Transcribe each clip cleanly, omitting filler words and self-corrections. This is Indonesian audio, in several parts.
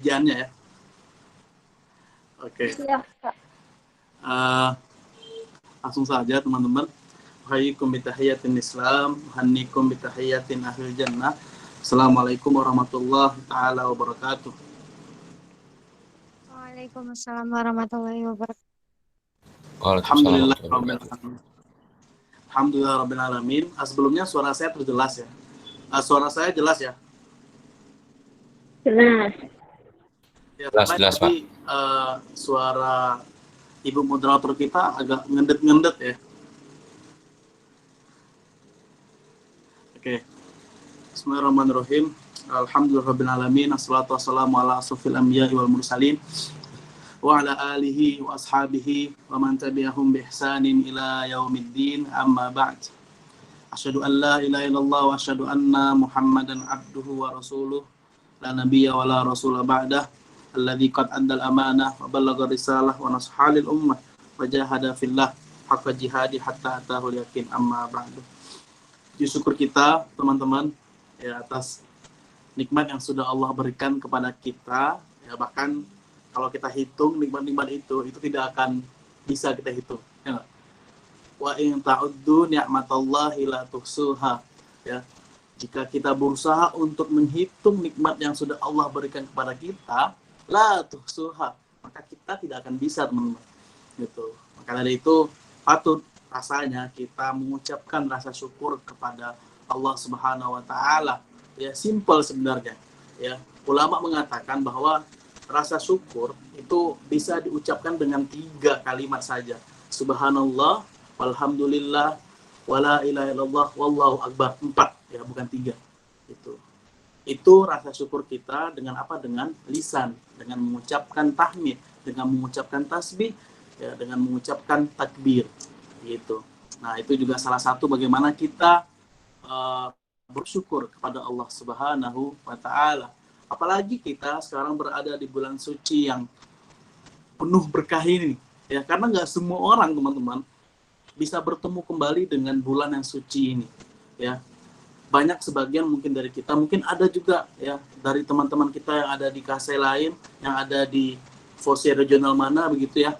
Jannya ya. Oke. Siap, Kak. Langsung saja teman-teman. Hayyikum bitahiyatin Islam, hannikum bitahiyatin ahlil jannah. Assalamualaikum warahmatullahi taala wabarakatuh. Waalaikumsalam warahmatullahi wabarakatuh. Waalaikumsalam Alhamdulillah warahmatullahi rabbil wabarakatuh. alamin. Alhamdulillah rabbil alamin. Sebelumnya suara saya terjelas ya. Suara saya jelas ya? Jelas. Ya, Jelas, Pak. tadi suara Ibu moderator kita agak ngendet-ngendet ya. Oke. Bismillahirrahmanirrahim. Alhamdulillahirrahmanirrahim. Assalatu wassalamu ala asrofil anbiya'i wal mursalin wa ala alihi wa ashabihi wa man tabi'ahum bi ihsanin ila yaumiddin, amma ba'd. Asyhadu an la ilaha illallah wa asyhadu anna Muhammadan abduhu wa rasuluh la nabiyya wa la rasula ba'dah alladzi qad addal amanah wa ballagha risalah wa nasaha lil ummah wa jahada fillah haqqa jihadi hatta atahul yakin, amma ba'du. Syukur kita teman-teman ya atas nikmat yang sudah Allah berikan kepada kita ya, bahkan kalau kita hitung nikmat-nikmat itu tidak akan bisa kita hitung ya. Wa in ta'uddu ni'matallahi la tuhsuha ya. Jika kita berusaha untuk menghitung nikmat yang sudah Allah berikan kepada kita, la tuhsuha, maka kita tidak akan bisa teman-teman gitu. Maka dari itu patut rasanya kita mengucapkan rasa syukur kepada Allah Subhanahu wa taala. Ya, simpel sebenarnya. Ya, ulama mengatakan bahwa rasa syukur itu bisa diucapkan dengan 3 kalimat saja. Subhanallah, walhamdulillah, wala ilaha illallah, wallahu akbar. 4 ya, bukan 3. Itu rasa syukur kita dengan apa? Dengan lisan, dengan mengucapkan tahmid, dengan mengucapkan tasbih, ya, dengan mengucapkan takbir gitu. Nah, itu juga salah satu bagaimana kita bersyukur kepada Allah Subhanahu wa taala. Apalagi kita sekarang berada di bulan suci yang penuh berkah ini ya, karena nggak semua orang teman-teman bisa bertemu kembali dengan bulan yang suci ini ya. Banyak sebagian mungkin dari kita, mungkin ada juga ya dari teman-teman kita yang ada di KC lain, yang ada di Fosse regional mana begitu ya,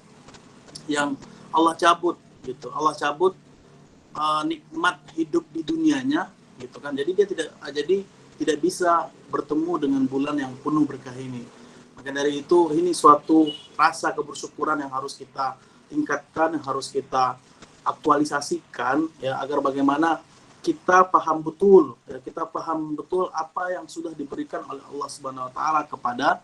yang Allah cabut gitu. Allah cabut nikmat hidup di dunianya gitu kan. Jadi dia tidak bisa bertemu dengan bulan yang penuh berkah ini. Maka dari itu ini suatu rasa kebersyukuran yang harus kita tingkatkan, yang harus kita aktualisasikan ya, agar bagaimana kita paham betul apa yang sudah diberikan oleh Allah Subhanahu wa taala kepada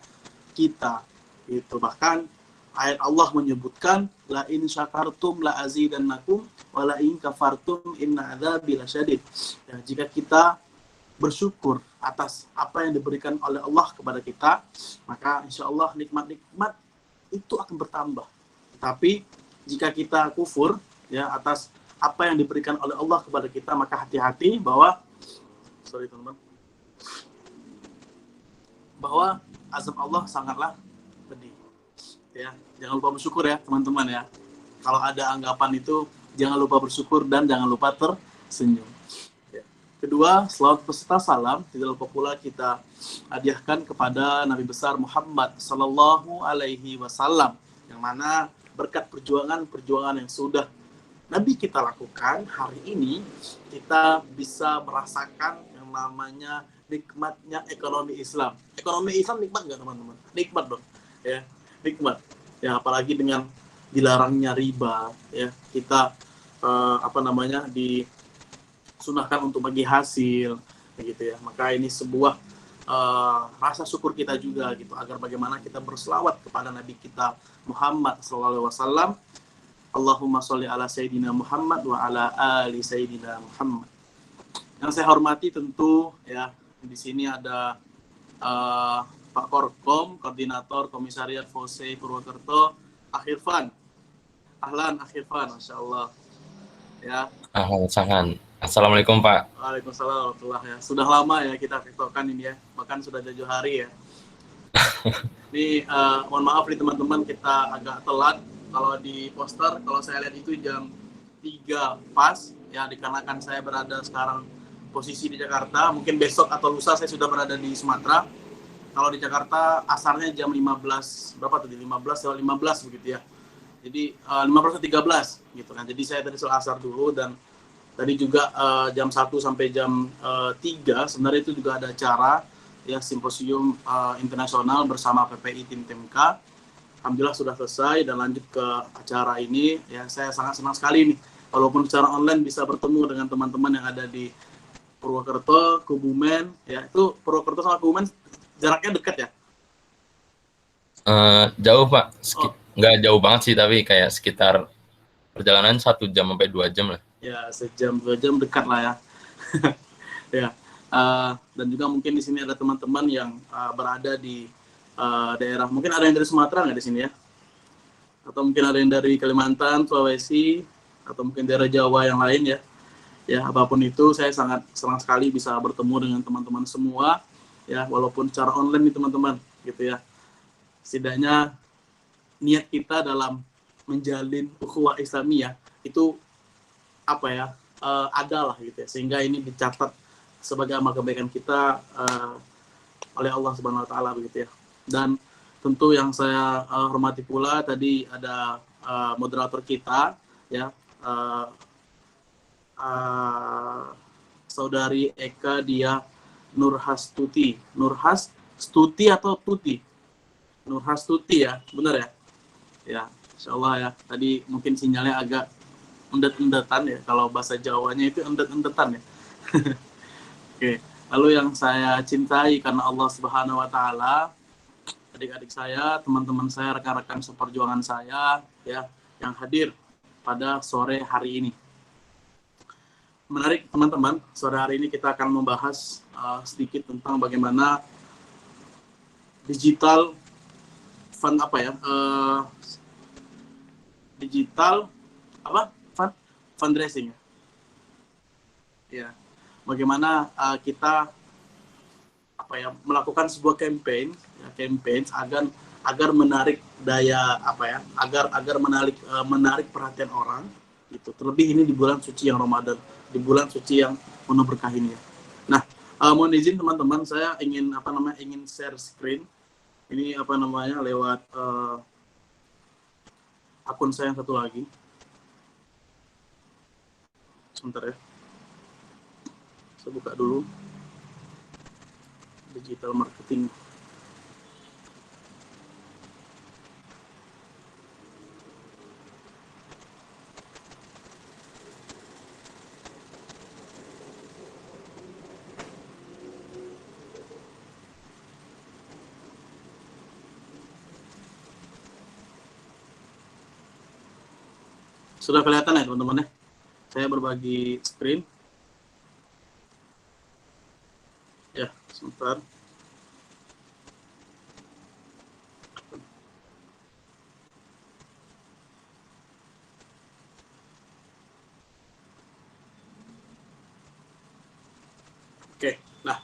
kita. Itu bahkan ayat Allah menyebutkan la in syakartum la azidannakum wa la in kafartum inna adzabi lasyadid. Ya, jika kita bersyukur atas apa yang diberikan oleh Allah kepada kita, maka insya Allah nikmat-nikmat itu akan bertambah. Tapi jika kita kufur ya atas apa yang diberikan oleh Allah kepada kita, maka hati-hati bahwa azab Allah sangatlah pedih. Ya, jangan lupa bersyukur ya teman-teman ya. Kalau ada anggapan itu jangan lupa bersyukur dan jangan lupa tersenyum. Ya. Kedua, selawat beserta salam tidak lupa pula kita hadiahkan kepada Nabi besar Muhammad Sallallahu Alaihi Wasallam, yang mana berkat perjuangan yang sudah Nabi kita lakukan, hari ini kita bisa merasakan yang namanya nikmatnya ekonomi Islam. Ekonomi Islam nikmat nggak teman-teman? Nikmat dong, ya, nikmat. Ya, apalagi dengan dilarangnya riba, ya, kita disunahkan untuk bagi hasil, gitu ya. Maka ini sebuah rasa syukur kita juga, gitu, agar bagaimana kita berselawat kepada Nabi kita Muhammad SAW. Allahumma sholli ala Sayyidina Muhammad wa ala ali Sayyidina Muhammad. Yang saya hormati tentu ya, di sini ada Pak Korkom, Koordinator Komisariat Fosse Purwokerto, Akhirvan. Ahlan Akhirvan, Masya Allah. Ya. Ahlan. Assalamualaikum Pak. Waalaikumsalam warahmatullahi. Ya. Sudah lama ya kita tiktokan ini ya, bahkan sudah jauh hari ya. Ini mohon maaf nih teman-teman, kita agak telat. Kalau di poster, kalau saya lihat itu jam 3 pas, ya dikarenakan saya berada sekarang posisi di Jakarta, mungkin besok atau lusa saya sudah berada di Sumatera. kalau di Jakarta asarnya jam 15 berapa tadi 15 begitu ya. Jadi 15.13 gitu kan. Jadi saya tadi sholat asar dulu, dan tadi juga jam 1 sampai jam 3 sebenarnya itu juga ada acara ya, simposium internasional bersama PPI tim TMK. Alhamdulillah sudah selesai dan lanjut ke acara ini ya. Saya sangat senang sekali nih, walaupun secara online bisa bertemu dengan teman-teman yang ada di Purwokerto, Kebumen ya. Itu Purwokerto sama Kebumen jaraknya dekat ya? Jauh Pak, Oh nggak jauh banget sih, tapi kayak sekitar perjalanan 1 jam sampai 2 jam lah. ya, sejam 2 jam dekat lah ya. Ya, dan juga mungkin di sini ada teman-teman yang berada di daerah, mungkin ada yang dari Sumatera nggak di sini ya, atau mungkin ada yang dari Kalimantan, Sulawesi, atau mungkin daerah Jawa yang lain ya. Ya, apapun itu, saya sangat senang sekali bisa bertemu dengan teman-teman semua ya, walaupun secara online nih teman-teman gitu ya. Setidaknya niat kita dalam menjalin ukhuwah Islamiyah itu apa ya, adalah gitu ya, sehingga ini dicatat sebagai amal kebaikan kita oleh Allah Subhanahu wa taala begitu ya. Dan tentu yang saya hormati pula tadi ada moderator kita ya, saudari Eka Dia Nurhastuti. Nurhastuti atau Tuti? Nurhastuti ya, benar ya? Ya, insyaallah ya. Tadi mungkin sinyalnya agak endet-endetan ya, kalau bahasa Jawanya itu endet-endetan ya. Oke, lalu yang saya cintai karena Allah Subhanahu wa taala, adik-adik saya, teman-teman saya, rekan-rekan seperjuangan saya ya, yang hadir pada sore hari ini. Menarik teman-teman, sore hari ini kita akan membahas sedikit tentang bagaimana digital fundraising ya. Bagaimana kita melakukan sebuah campaign agar menarik daya agar menarik perhatian orang gitu. Terlebih ini di bulan suci yang Ramadan, di bulan suci yang penuh berkah ini ya. Nah, mohon izin teman-teman, saya ingin share screen ini lewat akun saya yang satu lagi. Sebentar ya, saya buka dulu digital marketing. Sudah kelihatan ya teman-teman ya? Saya berbagi screen. Ya, sebentar. Oke, nah,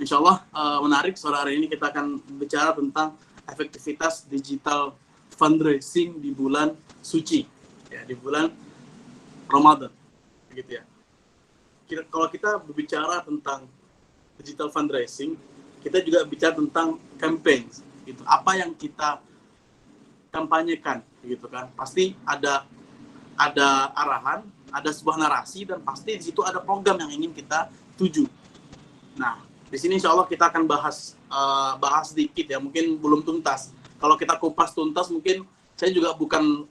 insya Allah menarik. Sore hari ini kita akan bicara tentang efektivitas digital fundraising di bulan suci, ya, di bulan Ramadan, gitu ya. Kalau kita berbicara tentang digital fundraising, kita juga bicara tentang campaign, gitu. Apa yang kita kampanyekan, gitu kan? Pasti ada arahan, ada sebuah narasi, dan pasti di situ ada program yang ingin kita tuju. Nah, di sini insya Allah kita akan bahas sedikit ya, mungkin belum tuntas. Kalau kita kupas tuntas, mungkin saya juga bukan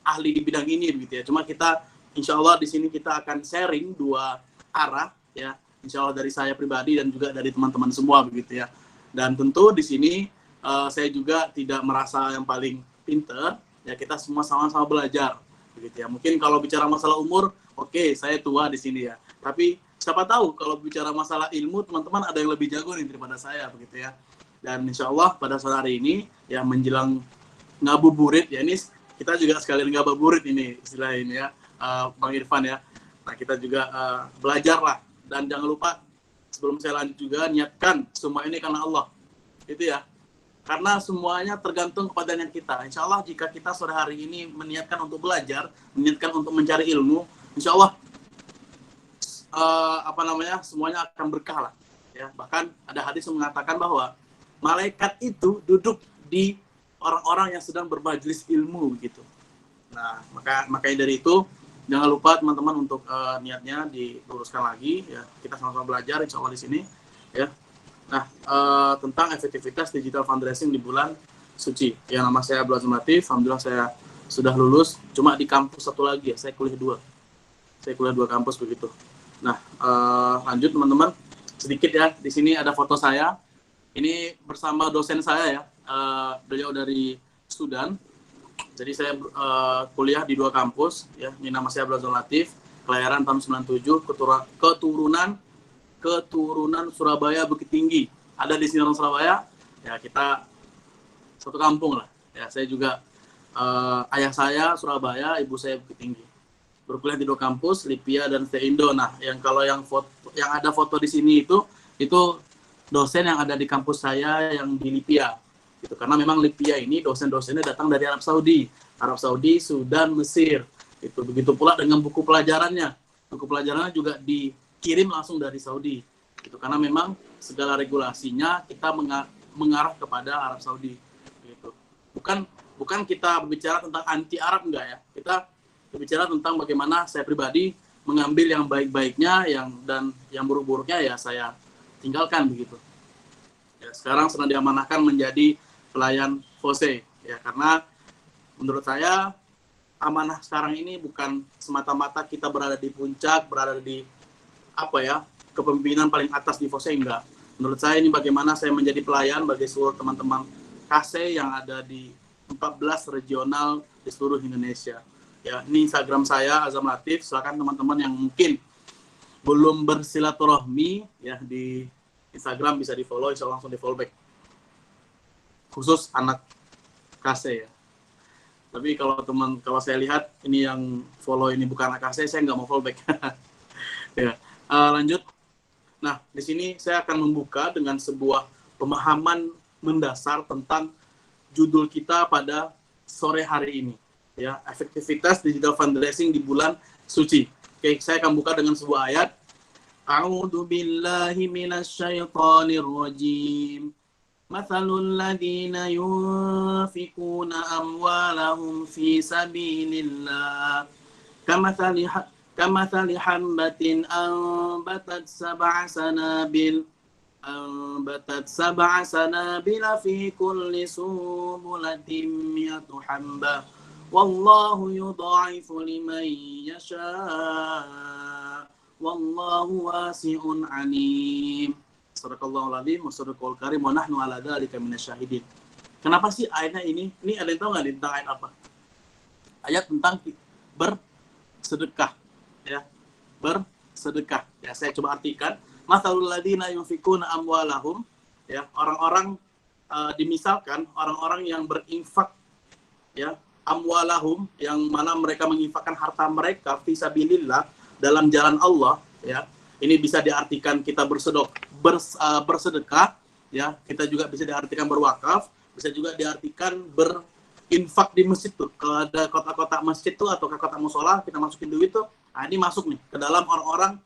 ahli di bidang ini, begitu ya. Cuma kita insya Allah di sini kita akan sharing dua arah ya, insya Allah dari saya pribadi dan juga dari teman-teman semua begitu ya. Dan tentu di sini saya juga tidak merasa yang paling pinter ya, kita semua sama-sama belajar begitu ya. Mungkin kalau bicara masalah umur, oke, saya tua di sini ya. Tapi siapa tahu kalau bicara masalah ilmu, teman-teman ada yang lebih jago nih daripada saya begitu ya. Dan insya Allah pada sore hari ini ya, menjelang ngabuburit ya, ini kita juga sekalian ngabuburit ini istilah ini ya, Bang Irfan ya. Nah, kita juga belajar lah, dan jangan lupa sebelum saya lanjut juga, niatkan semua ini karena Allah, itu ya, karena semuanya tergantung kepada niat kita. Insya Allah jika kita sore hari ini meniatkan untuk belajar, meniatkan untuk mencari ilmu, insya Allah semuanya akan berkah lah ya. Bahkan ada hadis yang mengatakan bahwa malaikat itu duduk di orang-orang yang sedang bermajlis ilmu gitu. Nah, makanya dari itu jangan lupa teman-teman untuk niatnya diluruskan lagi ya. Kita sama-sama belajar insya Allah di sini ya. Nah, tentang efektivitas digital fundraising di bulan suci. Ya, nama saya Abdul Azim Latif. Alhamdulillah saya sudah lulus. Cuma di kampus satu lagi ya. Saya kuliah dua kampus begitu. Nah, lanjut teman-teman. Sedikit ya. Di sini ada foto saya. Ini bersama dosen saya ya. Beliau dari Sudan. Jadi saya kuliah di dua kampus ya. Ini nama saya Abdul Azim Latif. Kelahiran tahun 97. Keturunan Surabaya Bukit Tinggi. Ada di sini orang Surabaya. Ya kita satu kampung lah. Ya saya juga ayah saya Surabaya, ibu saya Bukit Tinggi. Berkuliah di dua kampus, Lipia dan Indo. Nah, yang ada foto di sini itu dosen yang ada di kampus saya yang di Lipia. Gitu. Karena memang Lipia ini dosen-dosennya datang dari Arab Saudi, Sudan, Mesir. Itu begitu pula dengan buku pelajarannya. Buku pelajarannya juga dikirim langsung dari Saudi. Gitu. Karena memang segala regulasinya kita mengarah kepada Arab Saudi. Gitu. Bukan kita berbicara tentang anti Arab enggak ya. Kita berbicara tentang bagaimana saya pribadi mengambil yang baik-baiknya dan yang buruk-buruknya ya saya tinggalkan begitu. Ya, sekarang sedang diamanahkan menjadi pelayan FOSE ya, karena menurut saya amanah sekarang ini bukan semata-mata kita berada di puncak, berada di kepemimpinan paling atas di FOSE, enggak. Menurut saya ini bagaimana saya menjadi pelayan bagi seluruh teman-teman KASE yang ada di 14 regional di seluruh Indonesia. Ya, ini Instagram saya Azam Latif. Silakan teman-teman yang mungkin belum bersilaturahmi ya di Instagram bisa di-follow, insya Allah langsung di-follow back. Khusus anak KASE ya. Tapi kalau saya lihat ini yang follow ini bukan anak KASE, saya nggak mau follow back. Ya, lanjut. Nah, di sini saya akan membuka dengan sebuah pemahaman mendasar tentang judul kita pada sore hari ini. Ya, efektivitas digital fundraising di bulan suci. Oke, saya akan buka dengan sebuah ayat. A'udzu billahi minasyaitonir rajim. Mathalul ladzina yunfikuna amwalahum fi sabilillah kamathali habbatin anbatat sab'a sanabila fi kulli sunbulatin mi'atu habbah. Wallahu yudha'ifu liman yasha' wallahu wasi'un alim. Sadaqallahul azim wa sadaqal karim wa nahnu ala dzalika minasyahidin. Kenapa sih ayatnya ini? Ini ada yang tahu nggak tentang ayat apa? Ayat tentang bersedekah. Ya, bersedekah. Ya, saya coba artikan. Mathalul ladzina yunfikuna amwalahum. Ya, orang-orang dimisalkan orang-orang yang berinfak ya, amwalahum, yang mana mereka menginfakkan harta mereka fisabilillah, dalam jalan Allah ya. Ini bisa diartikan kita bersedekah ya, kita juga bisa diartikan berwakaf, bisa juga diartikan berinfak di masjid tuh. Kalau ada kota-kota masjid tuh atau kota musola, kita masukin duit tuh. Nah, ini masuk nih ke dalam orang-orang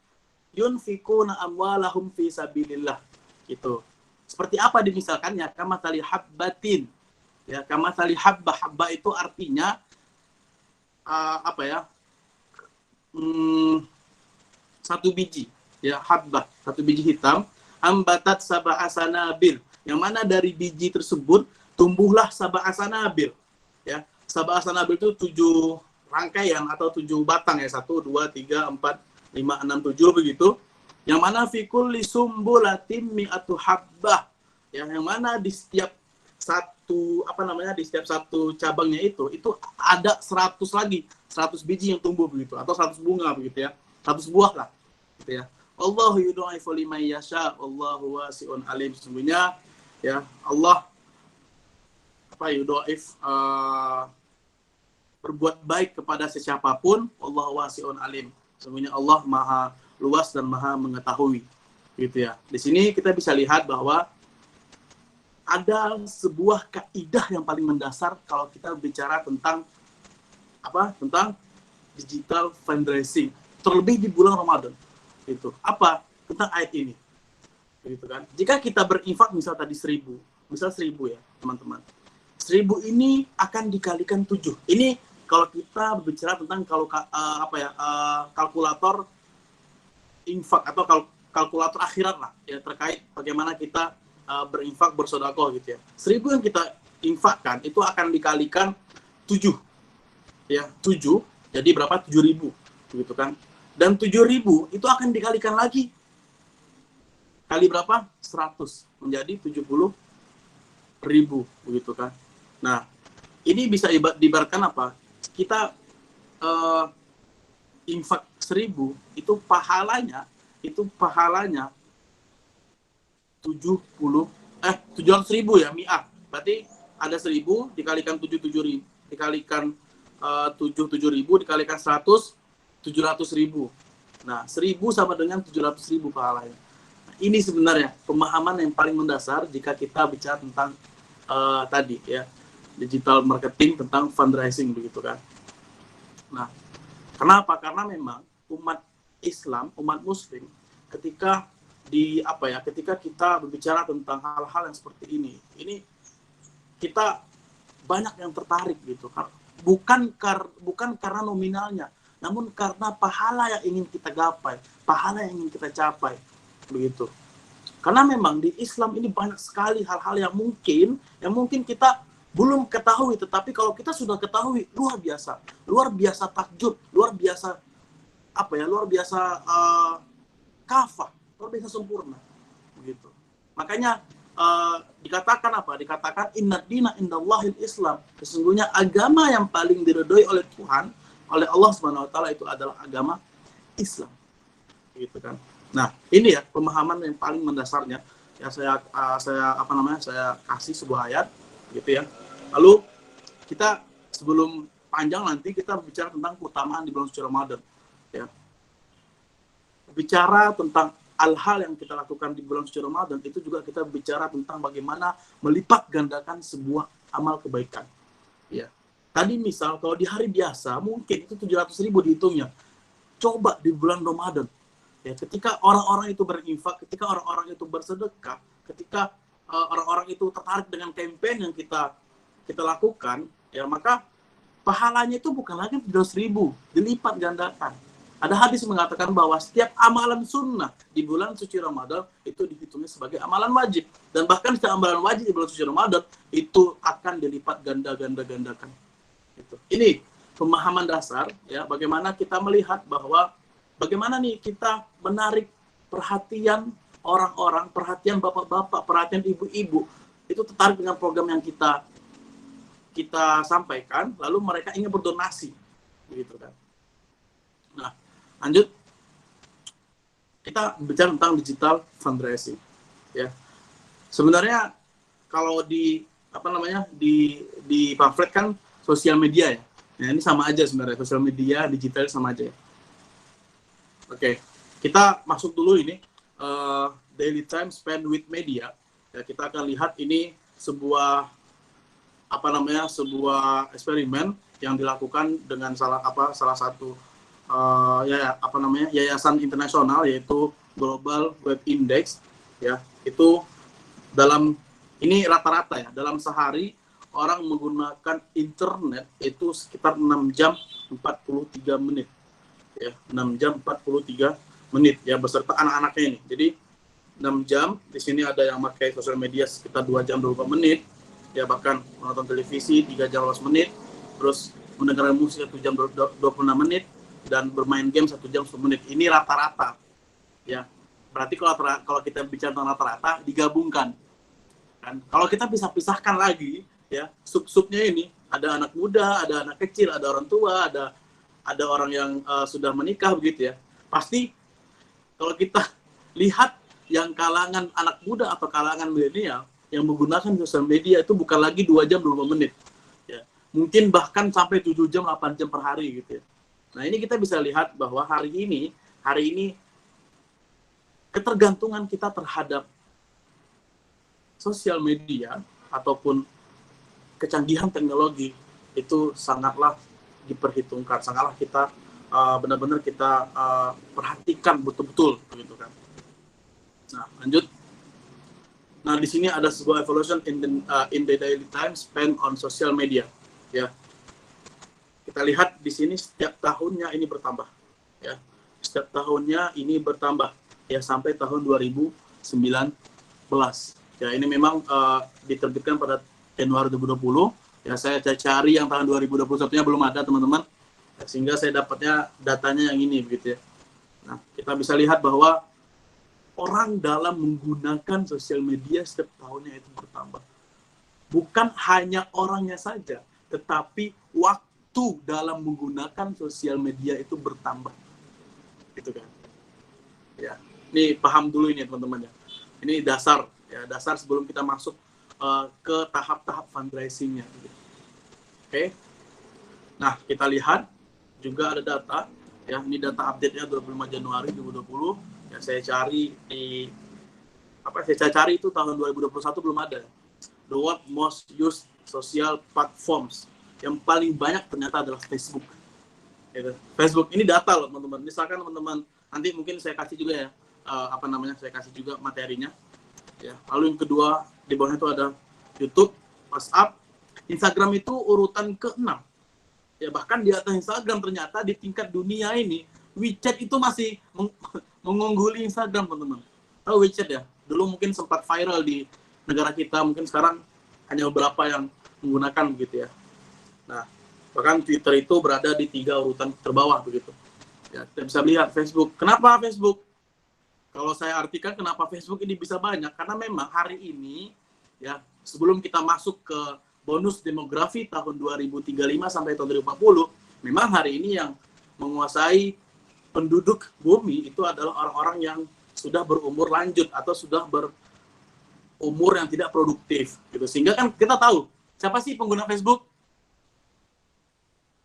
yunfikuna amwalahum fisabilillah gitu. Seperti apa dimisalkannya? Kamathali habbatin. Ya, kamathali habba itu artinya satu biji ya, habbah, satu biji hitam, ambatat sab'a sanabil, yang mana dari biji tersebut tumbuhlah sab'a sanabil ya. Sab'a sanabil itu 7 rangkaian atau 7 batang ya, 1 2 3 4 5 6 7 begitu, yang mana fi kulli sumbulatin mi'atu habbah ya, yang mana di setiap di setiap satu cabangnya itu ada 100 biji yang tumbuh begitu, atau 100 bunga begitu ya, 100 buah lah gitu ya. Allahu yudha'ifu liman yasha wallahu wasi'un alim. Sesungguhnya ya Allah yudha'if, berbuat baik kepada sesiapapun, wallahu wasi'un alim. Sesungguhnya Allah maha luas dan maha mengetahui gitu ya. Di sini kita bisa lihat bahwa ada sebuah kaidah yang paling mendasar kalau kita bicara tentang digital fundraising, terlebih di bulan Ramadan. Itu apa? Tentang ayat ini. Gitu kan. Jika kita berinfak misal tadi 1.000, misal 1.000 ya teman-teman. 1.000 ini akan dikalikan 7. Ini kalau kita berbicara tentang kalkulator infak atau kalkulator akhirat lah ya, terkait bagaimana kita berinfak, bersedekah gitu ya. 1.000 yang kita infakkan itu akan dikalikan 7 ya, 7 jadi berapa? 7.000 begitu kan. Dan 7.000 itu akan dikalikan lagi kali berapa? 100 menjadi 70.000 begitu kan. Nah, ini bisa diibaratkan apa? Kita infak 1.000 itu pahalanya 700.000 ya, mi'ah. Berarti ada 1.000 dikalikan 7.000 dikalikan 7.000 dikalikan 100 700.000. Nah, 1.000 sama dengan 700.000 pahalanya. Nah, ini sebenarnya pemahaman yang paling mendasar jika kita bicara tentang tadi ya, digital marketing, tentang fundraising begitu kan. Nah, kenapa? Karena memang umat Islam, umat Muslim, ketika ketika kita berbicara tentang hal-hal yang seperti ini kita banyak yang tertarik gitu. Bukan karena nominalnya, namun karena pahala yang ingin kita gapai, pahala yang ingin kita capai begitu. Karena memang di Islam ini banyak sekali hal-hal yang mungkin kita belum ketahui, tetapi kalau kita sudah ketahui, luar biasa takjub, luar biasa kafah, luar biasa sempurna begitu. Makanya dikatakan inna dina indallahil Islam, sesungguhnya agama yang paling diridhoi oleh Tuhan, oleh Allah Subhanahu wa taala itu adalah agama Islam gitu kan. Nah, ini ya pemahaman yang paling mendasarnya ya, saya kasih sebuah ayat gitu ya. Lalu kita sebelum panjang nanti kita bicara tentang keutamaan di bulan suci Ramadan ya. Bicara tentang hal-hal yang kita lakukan di bulan suci Ramadan, itu juga kita bicara tentang bagaimana melipat gandakan sebuah amal kebaikan ya. Tadi misal kalau di hari biasa mungkin itu 700.000 dihitungnya. Coba di bulan Ramadan ya, ketika orang-orang itu berinfak, ketika orang-orang itu bersedekah, ketika orang-orang itu tertarik dengan campaign yang kita lakukan ya, maka pahalanya itu bukan lagi 700.000, dilipat gandakan. Ada hadis mengatakan bahwa setiap amalan sunnah di bulan suci Ramadan itu dihitungnya sebagai amalan wajib, dan bahkan setiap amalan wajib di bulan suci Ramadan itu akan dilipat gandakan. Ini pemahaman dasar ya, bagaimana kita melihat bahwa bagaimana nih kita menarik perhatian orang-orang, perhatian bapak-bapak, perhatian ibu-ibu itu tertarik dengan program yang kita sampaikan, lalu mereka ingin berdonasi begitu kan. Nah, lanjut kita bicara tentang digital fundraising ya. Sebenarnya kalau di pamflet kan sosial media ya. Nah, ini sama aja sebenarnya, sosial media, digital sama aja ya. Oke, kita masuk dulu ini daily time spent with media. Ya, kita akan lihat ini sebuah eksperimen yang dilakukan dengan salah satu yayasan internasional, yaitu Global Web Index ya. Itu ini rata-rata ya, dalam sehari orang menggunakan internet itu sekitar 6 jam 43 menit ya, 6 jam 43 menit ya, beserta anak-anaknya ini. Jadi 6 jam, di sini ada yang pakai sosial media sekitar 2 jam 20 menit ya, bahkan menonton televisi 3 jam 12 menit, terus mendengarkan musik 1 jam 26 menit, dan bermain game 1 jam 10 menit. Ini rata-rata ya. Berarti kalau kita bicara tentang rata-rata digabungkan kan, kalau kita bisa pisahkan lagi ya, sub-subnya ini ada anak muda, ada anak kecil, ada orang tua, ada orang yang sudah menikah begitu ya. Pasti kalau kita lihat yang kalangan anak muda atau kalangan milenial yang menggunakan sosial media itu bukan lagi 2 jam 20 menit ya. Mungkin bahkan sampai 7 jam 8 jam per hari gitu ya. Nah, ini kita bisa lihat bahwa hari ini ketergantungan kita terhadap sosial media ataupun kecanggihan teknologi itu sangatlah diperhitungkan, sangatlah kita benar-benar kita perhatikan betul-betul begitu kan. Nah, lanjut. Nah, di sini ada sebuah evaluation in the daily time spent on social media. Ya, kita lihat di sini setiap tahunnya ini bertambah. Ya, setiap tahunnya ini bertambah. Ya, sampai tahun 2019. Ya, ini memang diterbitkan pada Januari 2020. Ya, saya cari yang tahun 2021-nya belum ada, teman-teman. Ya, sehingga saya dapatnya datanya yang ini, begitu ya. Nah, kita bisa lihat bahwa orang dalam menggunakan sosial media setiap tahunnya itu bertambah. Bukan hanya orangnya saja, tetapi waktu dalam menggunakan sosial media itu bertambah. Gitu kan. Ya, ini paham dulu ini teman-teman ya. Ini dasar sebelum kita masuk ke tahap-tahap fundraising-nya. Gitu. Oke. Nah, kita lihat juga ada data ya, ini data update-nya 25 Januari 2020. Ya, saya cari itu tahun 2021 belum ada. The world most used social platforms, yang paling banyak ternyata adalah Facebook. Gitu. Facebook ini data loh teman-teman. Misalkan teman-teman nanti mungkin saya kasih juga ya saya kasih juga materinya. Ya. Lalu yang kedua di bawahnya itu ada YouTube, WhatsApp, Instagram itu urutan ke-6. Ya, bahkan di atas Instagram ternyata di tingkat dunia ini WeChat itu masih mengungguli Instagram, teman-teman. Tahu WeChat ya? Dulu mungkin sempat viral di negara kita, mungkin sekarang hanya beberapa yang menggunakan begitu ya. Nah, bahkan Twitter itu berada di 3 urutan terbawah begitu. Ya, kita bisa lihat Facebook. Kenapa Facebook? Kalau saya artikan kenapa Facebook ini bisa banyak, karena memang hari ini ya, sebelum kita masuk ke bonus demografi tahun 2035 sampai tahun 2040, memang hari ini yang menguasai penduduk bumi itu adalah orang-orang yang sudah berumur lanjut atau sudah berumur yang tidak produktif gitu. Sehingga kan kita tahu siapa sih pengguna Facebook?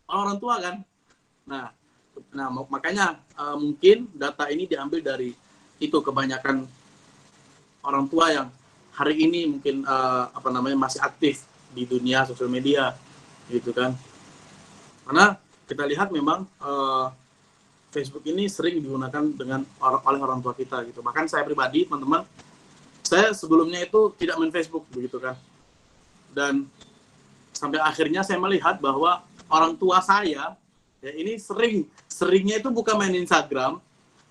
Orang tua kan. Nah makanya mungkin data ini diambil dari itu, kebanyakan orang tua yang hari ini mungkin masih aktif di dunia sosial media gitu kan. Karena kita lihat memang Facebook ini sering digunakan oleh orang tua kita gitu. Bahkan saya pribadi, teman-teman, saya sebelumnya itu tidak main Facebook begitu kan. Dan sampai akhirnya saya melihat bahwa orang tua saya ya ini seringnya itu bukan main Instagram,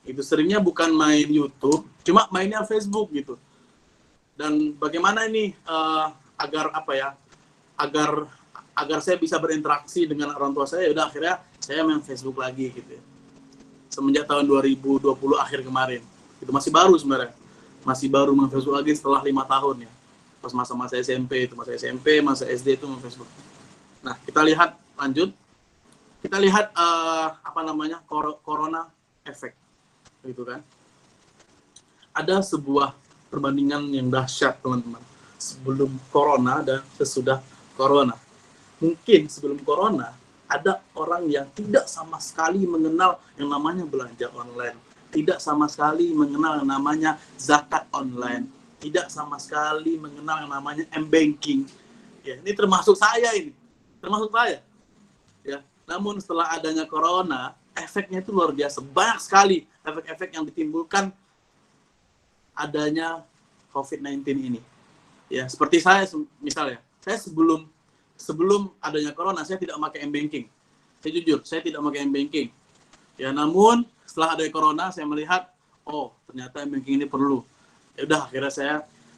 itu seringnya bukan main YouTube, cuma mainnya Facebook gitu. Dan bagaimana ini agar saya bisa berinteraksi dengan orang tua saya, udah akhirnya saya main Facebook lagi gitu ya. Semenjak tahun 2020 akhir kemarin. Itu masih baru sebenarnya. Masih baru main Facebook lagi setelah 5 tahun ya. Pas masa-masa SMP itu, masa SD itu main Facebook. Nah, kita lihat lanjut. Kita lihat corona efek. Gitu kan. Ada sebuah perbandingan yang dahsyat, teman-teman. Sebelum corona dan sesudah corona. Mungkin sebelum corona ada orang yang tidak sama sekali mengenal yang namanya belanja online, tidak sama sekali mengenal yang namanya zakat online, tidak sama sekali mengenal yang namanya m-banking. Ya, ini termasuk saya. Ya, namun setelah adanya corona, efeknya itu luar biasa, banyak sekali efek-efek yang ditimbulkan adanya COVID-19 ini. Ya, seperti saya misalnya, saya sebelum adanya corona, saya tidak pakai m-banking. Saya jujur, saya tidak pakai m-banking. Ya, namun setelah ada corona, saya melihat, oh ternyata m-banking ini perlu. Ya udah, akhirnya saya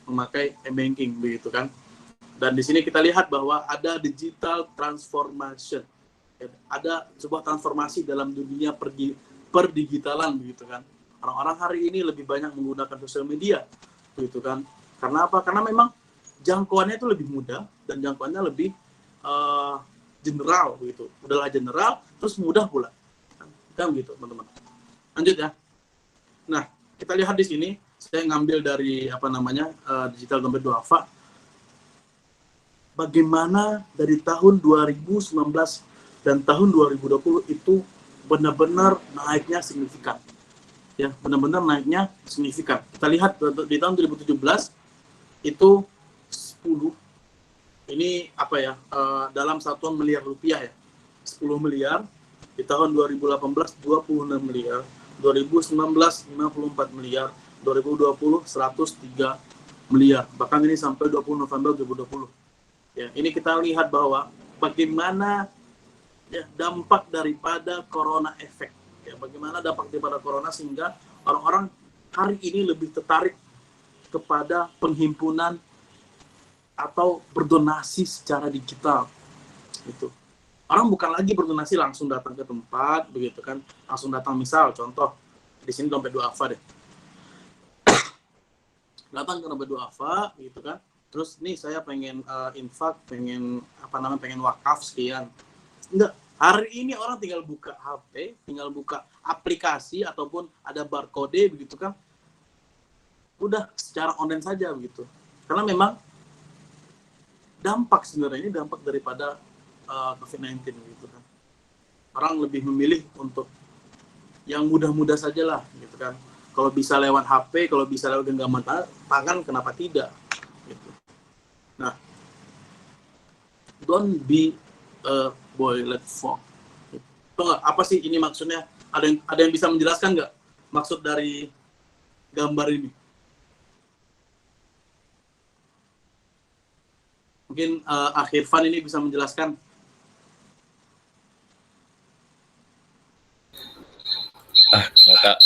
memakai m-banking begitu kan. Dan di sini kita lihat bahwa ada digital transformation. Ya, ada sebuah transformasi dalam dunia perdigitalan begitu kan. Orang-orang hari ini lebih banyak menggunakan sosial media begitu kan. Karena apa? Karena memang jangkauannya itu lebih mudah dan jangkauannya lebih general begitu. Udahlah general, terus mudah pula. Kan gitu, teman-teman. Lanjut ya. Nah, kita lihat di sini, saya ngambil dari digital dompet duafa. Bagaimana dari tahun 2019 dan tahun 2020 itu benar-benar naiknya signifikan. Ya, benar-benar naiknya signifikan. Kita lihat di tahun 2017 itu 10. Ini dalam satuan miliar rupiah ya, 10 miliar. Di tahun 2018 26 miliar, 2019 54 miliar, 2020 103 miliar. Bahkan ini sampai 20 November 2020. Ya, ini kita lihat bahwa bagaimana ya, dampak daripada corona efek. Ya, bagaimana dampak daripada corona sehingga orang-orang hari ini lebih tertarik kepada penghimpunan atau berdonasi secara digital. Itu. Orang bukan lagi berdonasi langsung datang ke tempat, begitu kan? Langsung datang, misal contoh di sini dompet duafa deh. Datang ke dompet duafa, gitu kan? Terus nih saya pengen infak, pengen wakaf sekian. Enggak, hari ini orang tinggal buka HP, tinggal buka aplikasi ataupun ada barcode begitu kan? Udah secara online saja begitu. Karena memang dampak sebenarnya ini dampak daripada COVID-19 gitu kan. Orang lebih memilih untuk yang mudah-mudah saja lah gitu kan. Kalau bisa lewat HP, kalau bisa lewat genggaman tangan, kenapa tidak? Gitu. Nah, don't be a boilet frog. Apa sih ini maksudnya? Ada yang bisa menjelaskan nggak maksud dari gambar ini? Mungkin Akhirvan ini bisa menjelaskan. Enggak.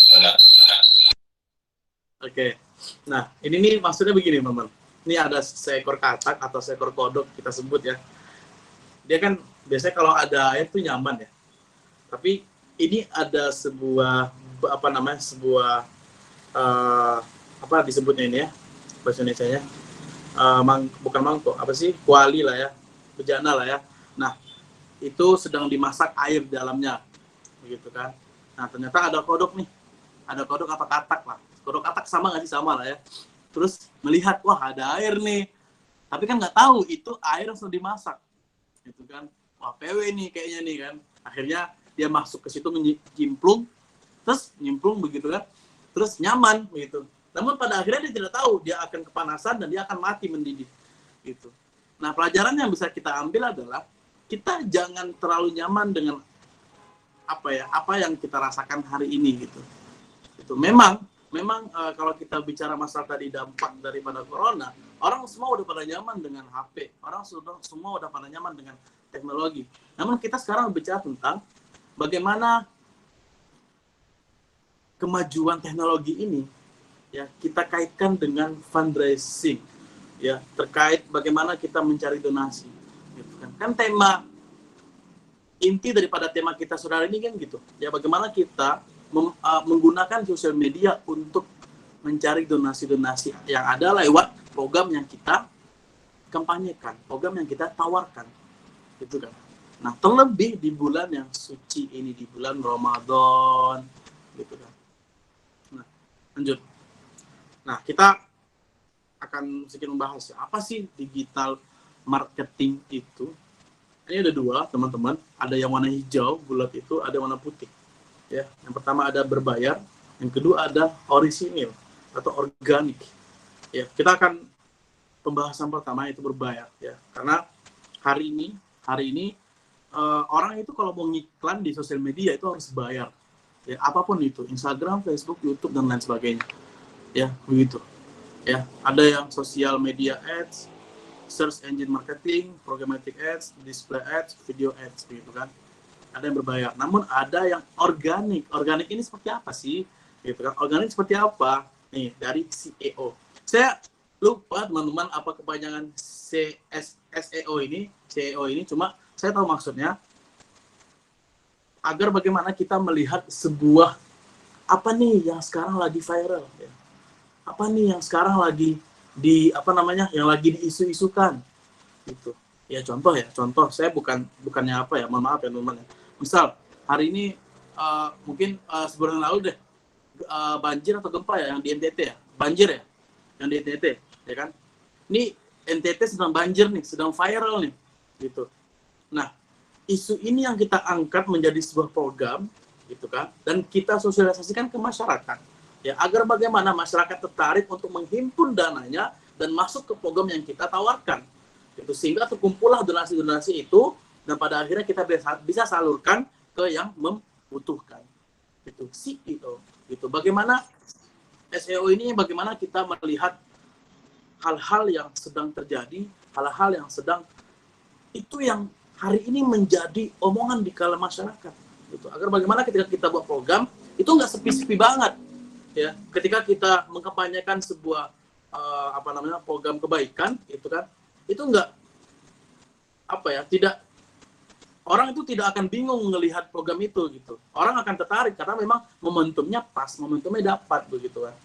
Oke. Nah, ini nih maksudnya begini, teman-teman. Ini ada seekor katak atau seekor kodok kita sebut ya. Dia kan biasanya kalau ada air tuh nyaman ya. Tapi ini ada sebuah apa disebutnya ini ya bahasa Indonesianya, bukan mangkok, apa sih, kuali lah ya, bejana lah ya. Nah, itu sedang dimasak air di dalamnya, begitu kan. Nah, ternyata ada kodok nih, ada kodok apa katak lah. Kodok katak sama nggak sih? Sama lah ya. Terus melihat, wah ada air nih, tapi kan nggak tahu itu air yang sudah dimasak, gitu kan. Wah PW nih kayaknya nih kan. Akhirnya dia masuk ke situ menyimplung, terus nyimplung begitu kan, terus nyaman begitu. Namun pada akhirnya dia tidak tahu dia akan kepanasan dan dia akan mati mendidih, gitu. Nah, pelajaran yang bisa kita ambil adalah kita jangan terlalu nyaman dengan apa yang kita rasakan hari ini gitu. Itu memang kalau kita bicara masalah tadi dampak daripada corona, orang semua udah pada nyaman dengan HP, orang semua udah pada nyaman dengan teknologi. Namun kita sekarang bicara tentang bagaimana kemajuan teknologi ini ya kita kaitkan dengan fundraising ya, terkait bagaimana kita mencari donasi gitu kan. Kan tema inti daripada tema kita saudara ini kan gitu ya, bagaimana kita menggunakan sosial media untuk mencari donasi-donasi yang ada lewat program yang kita kampanyekan, program yang kita tawarkan gitu kan. Nah, terlebih di bulan yang suci ini, di bulan Ramadan gitu kan. Nah, lanjut. Nah, kita akan sedikit membahas apa sih digital marketing itu. Ini ada dua, teman-teman. Ada yang warna hijau, bulat itu, ada warna putih. Ya, yang pertama ada berbayar, yang kedua ada orisinil atau organik. Ya, kita akan pembahasan pertama itu berbayar ya. Karena hari ini orang itu kalau mau ngiklan di sosial media itu harus bayar. Ya, apapun itu, Instagram, Facebook, YouTube dan lain sebagainya. Ya, begitu. Ya, ada yang sosial media ads, search engine marketing, programmatic ads, display ads, video ads gitu kan. Ada yang berbayar, namun ada yang organik. Organik ini seperti apa sih? Gitu kan. Organik seperti apa? Nih, dari SEO. Saya lupa teman-teman apa kepanjangan SEO ini, cuma saya tahu maksudnya agar bagaimana kita melihat sebuah apa nih yang sekarang lagi viral ya. Apa nih yang sekarang lagi yang lagi diisu-isukan gitu. Ya contoh saya bukannya mohon maaf ya teman-teman ya. Misal hari ini mungkin sebulan lalu deh banjir atau gempa ya yang di NTT ya, banjir ya yang di NTT ya kan. Ini NTT sedang banjir nih, sedang viral nih gitu. Nah, isu ini yang kita angkat menjadi sebuah program gitu kan, dan kita sosialisasikan ke masyarakat ya, agar bagaimana masyarakat tertarik untuk menghimpun dananya dan masuk ke program yang kita tawarkan gitu, sehingga terkumpullah donasi-donasi itu dan pada akhirnya kita bisa salurkan ke yang membutuhkan gitu. SEO gitu. Bagaimana SEO ini, bagaimana kita melihat hal-hal yang sedang terjadi, hal-hal yang sedang itu yang hari ini menjadi omongan di kalangan masyarakat. Gitu. Agar bagaimana ketika kita buat program itu nggak sepi-sepi banget, ya. Ketika kita mengkampanyekan sebuah program kebaikan, itu kan, itu nggak tidak, orang itu tidak akan bingung melihat program itu gitu. Orang akan tertarik karena memang momentumnya pas, momentumnya dapat begitu kan.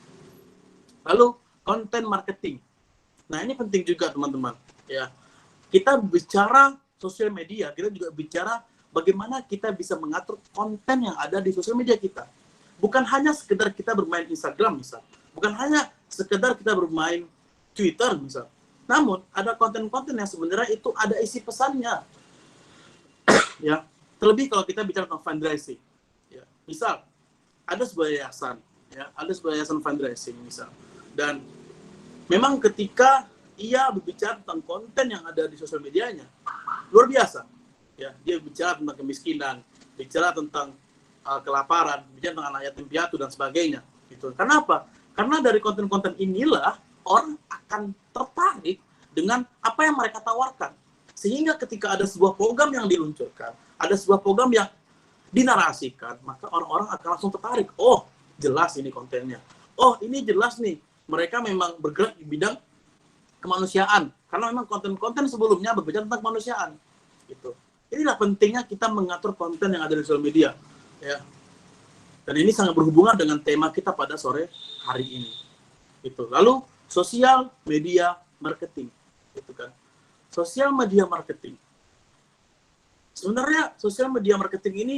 Lalu konten marketing. Nah, ini penting juga teman-teman, ya. Kita bicara sosial media, kita juga bicara bagaimana kita bisa mengatur konten yang ada di sosial media kita. Bukan hanya sekedar kita bermain Instagram misal, bukan hanya sekedar kita bermain Twitter misal. Namun ada konten-konten yang sebenarnya itu ada isi pesannya. Ya, terlebih kalau kita bicara tentang fundraising. Ya, misal ada sebuah yayasan, ya, ada sebuah yayasan fundraising misal. Dan memang ketika ia berbicara tentang konten yang ada di sosial medianya, luar biasa. Ya, dia bicara tentang kemiskinan, bicara tentang kelaparan, bicara tentang anak yatim piatu dan sebagainya. Gitu. Kenapa? Karena dari konten-konten inilah orang akan tertarik dengan apa yang mereka tawarkan. Sehingga ketika ada sebuah program yang diluncurkan, ada sebuah program yang dinarasikan, maka orang-orang akan langsung tertarik. Oh, jelas ini kontennya. Oh, ini jelas nih. Mereka memang bergerak di bidang kemanusiaan. Karena memang konten-konten sebelumnya berbicara tentang kemanusiaan. Gitu. Inilah pentingnya kita mengatur konten yang ada di sosial media. Ya. Dan ini sangat berhubungan dengan tema kita pada sore hari ini. Gitu. Lalu, sosial media marketing. Gitu kan. Sosial media marketing. Sebenarnya sosial media marketing ini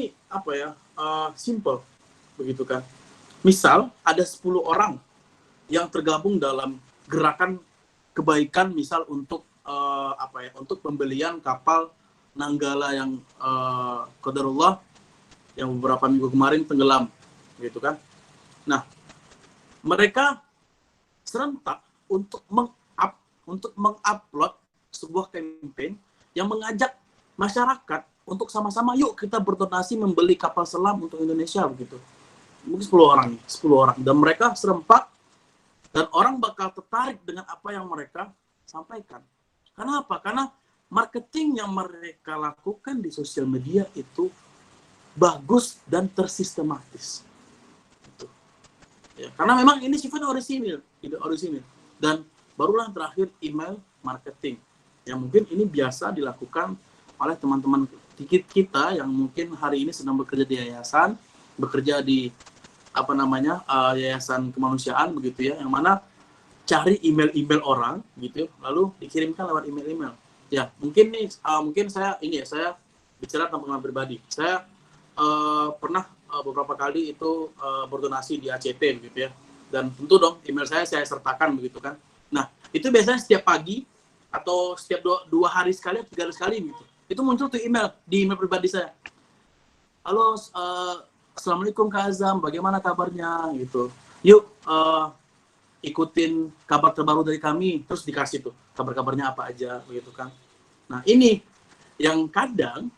simple, begitu kan. Misal ada 10 orang yang tergabung dalam gerakan kebaikan, misal untuk untuk pembelian kapal Nanggala yang qadarullah yang beberapa minggu kemarin tenggelam, gitu kan. Nah, mereka serentak untuk mengupload sebuah campaign yang mengajak masyarakat untuk sama-sama yuk kita berdonasi membeli kapal selam untuk Indonesia begitu. Mungkin 10 orang dan mereka serempak dan orang bakal tertarik dengan apa yang mereka sampaikan. Kenapa? Karena marketing yang mereka lakukan di sosial media itu bagus dan tersistematis. Gitu. Ya, karena memang ini sifatnya orisinil, tidak orisinil. Dan barulah terakhir email marketing. Yang mungkin ini biasa dilakukan oleh teman-teman kita yang mungkin hari ini sedang bekerja di yayasan, bekerja di yayasan kemanusiaan begitu ya, yang mana cari email-email orang gitu, lalu dikirimkan lewat email-email. Ya, mungkin saya bicara tentang pengalaman pribadi. Saya pernah beberapa kali itu berdonasi di ACT gitu ya. Dan tentu dong email saya sertakan begitu kan. Nah, itu biasanya setiap pagi atau setiap dua hari sekali atau 3 hari sekali gitu. Itu muncul tuh email di email pribadi saya. Halo, Assalamualaikum Kak Azam, bagaimana kabarnya gitu. Yuk ikutin kabar terbaru dari kami, terus dikasih tuh kabar-kabarnya apa aja begitu kan. Nah, ini yang kadang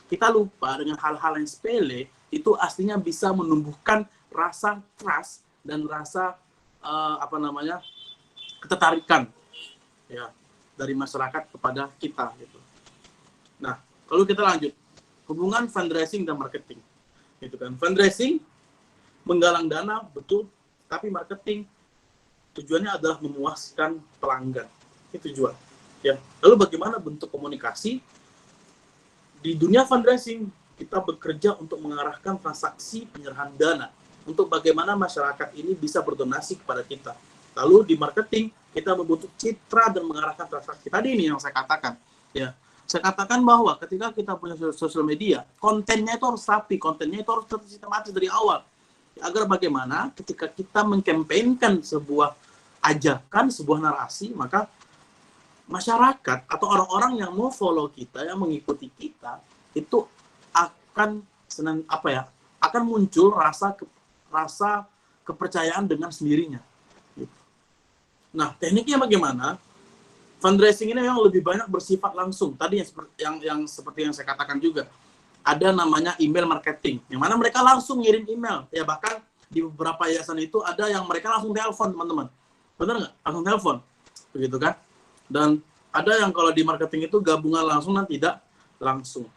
kita lupa dengan hal-hal yang sepele itu aslinya bisa menumbuhkan rasa trust dan rasa ketertarikan ya dari masyarakat kepada kita gitu. Nah, kalau kita lanjut hubungan fundraising dan marketing. Gitu kan. Fundraising menggalang dana betul, tapi marketing tujuannya adalah memuaskan pelanggan. Itu tujuan. Ya. Lalu bagaimana bentuk komunikasi? Di dunia fundraising kita bekerja untuk mengarahkan transaksi penyerahan dana untuk bagaimana masyarakat ini bisa berdonasi kepada kita. Lalu di marketing kita membentuk citra dan mengarahkan transaksi. Tadi ini yang saya katakan. Ya. Saya katakan bahwa ketika kita punya sosial media, kontennya itu harus rapi, kontennya itu harus tersistematis dari awal. Agar bagaimana ketika kita mengkampanyekan sebuah ajakan, sebuah narasi, maka masyarakat atau orang-orang yang mau follow kita, yang mengikuti kita, itu akan akan muncul rasa kepercayaan dengan sendirinya. Nah, tekniknya bagaimana? Fundraising ini memang lebih banyak bersifat langsung. Tadi yang seperti yang saya katakan juga, ada namanya email marketing, yang mana mereka langsung ngirim email. Ya bahkan di beberapa yayasan itu ada yang mereka langsung telepon, teman-teman. Benar nggak? Langsung telepon. begitu kan? Dan ada yang kalau di marketing itu gabungan langsung dan tidak langsung.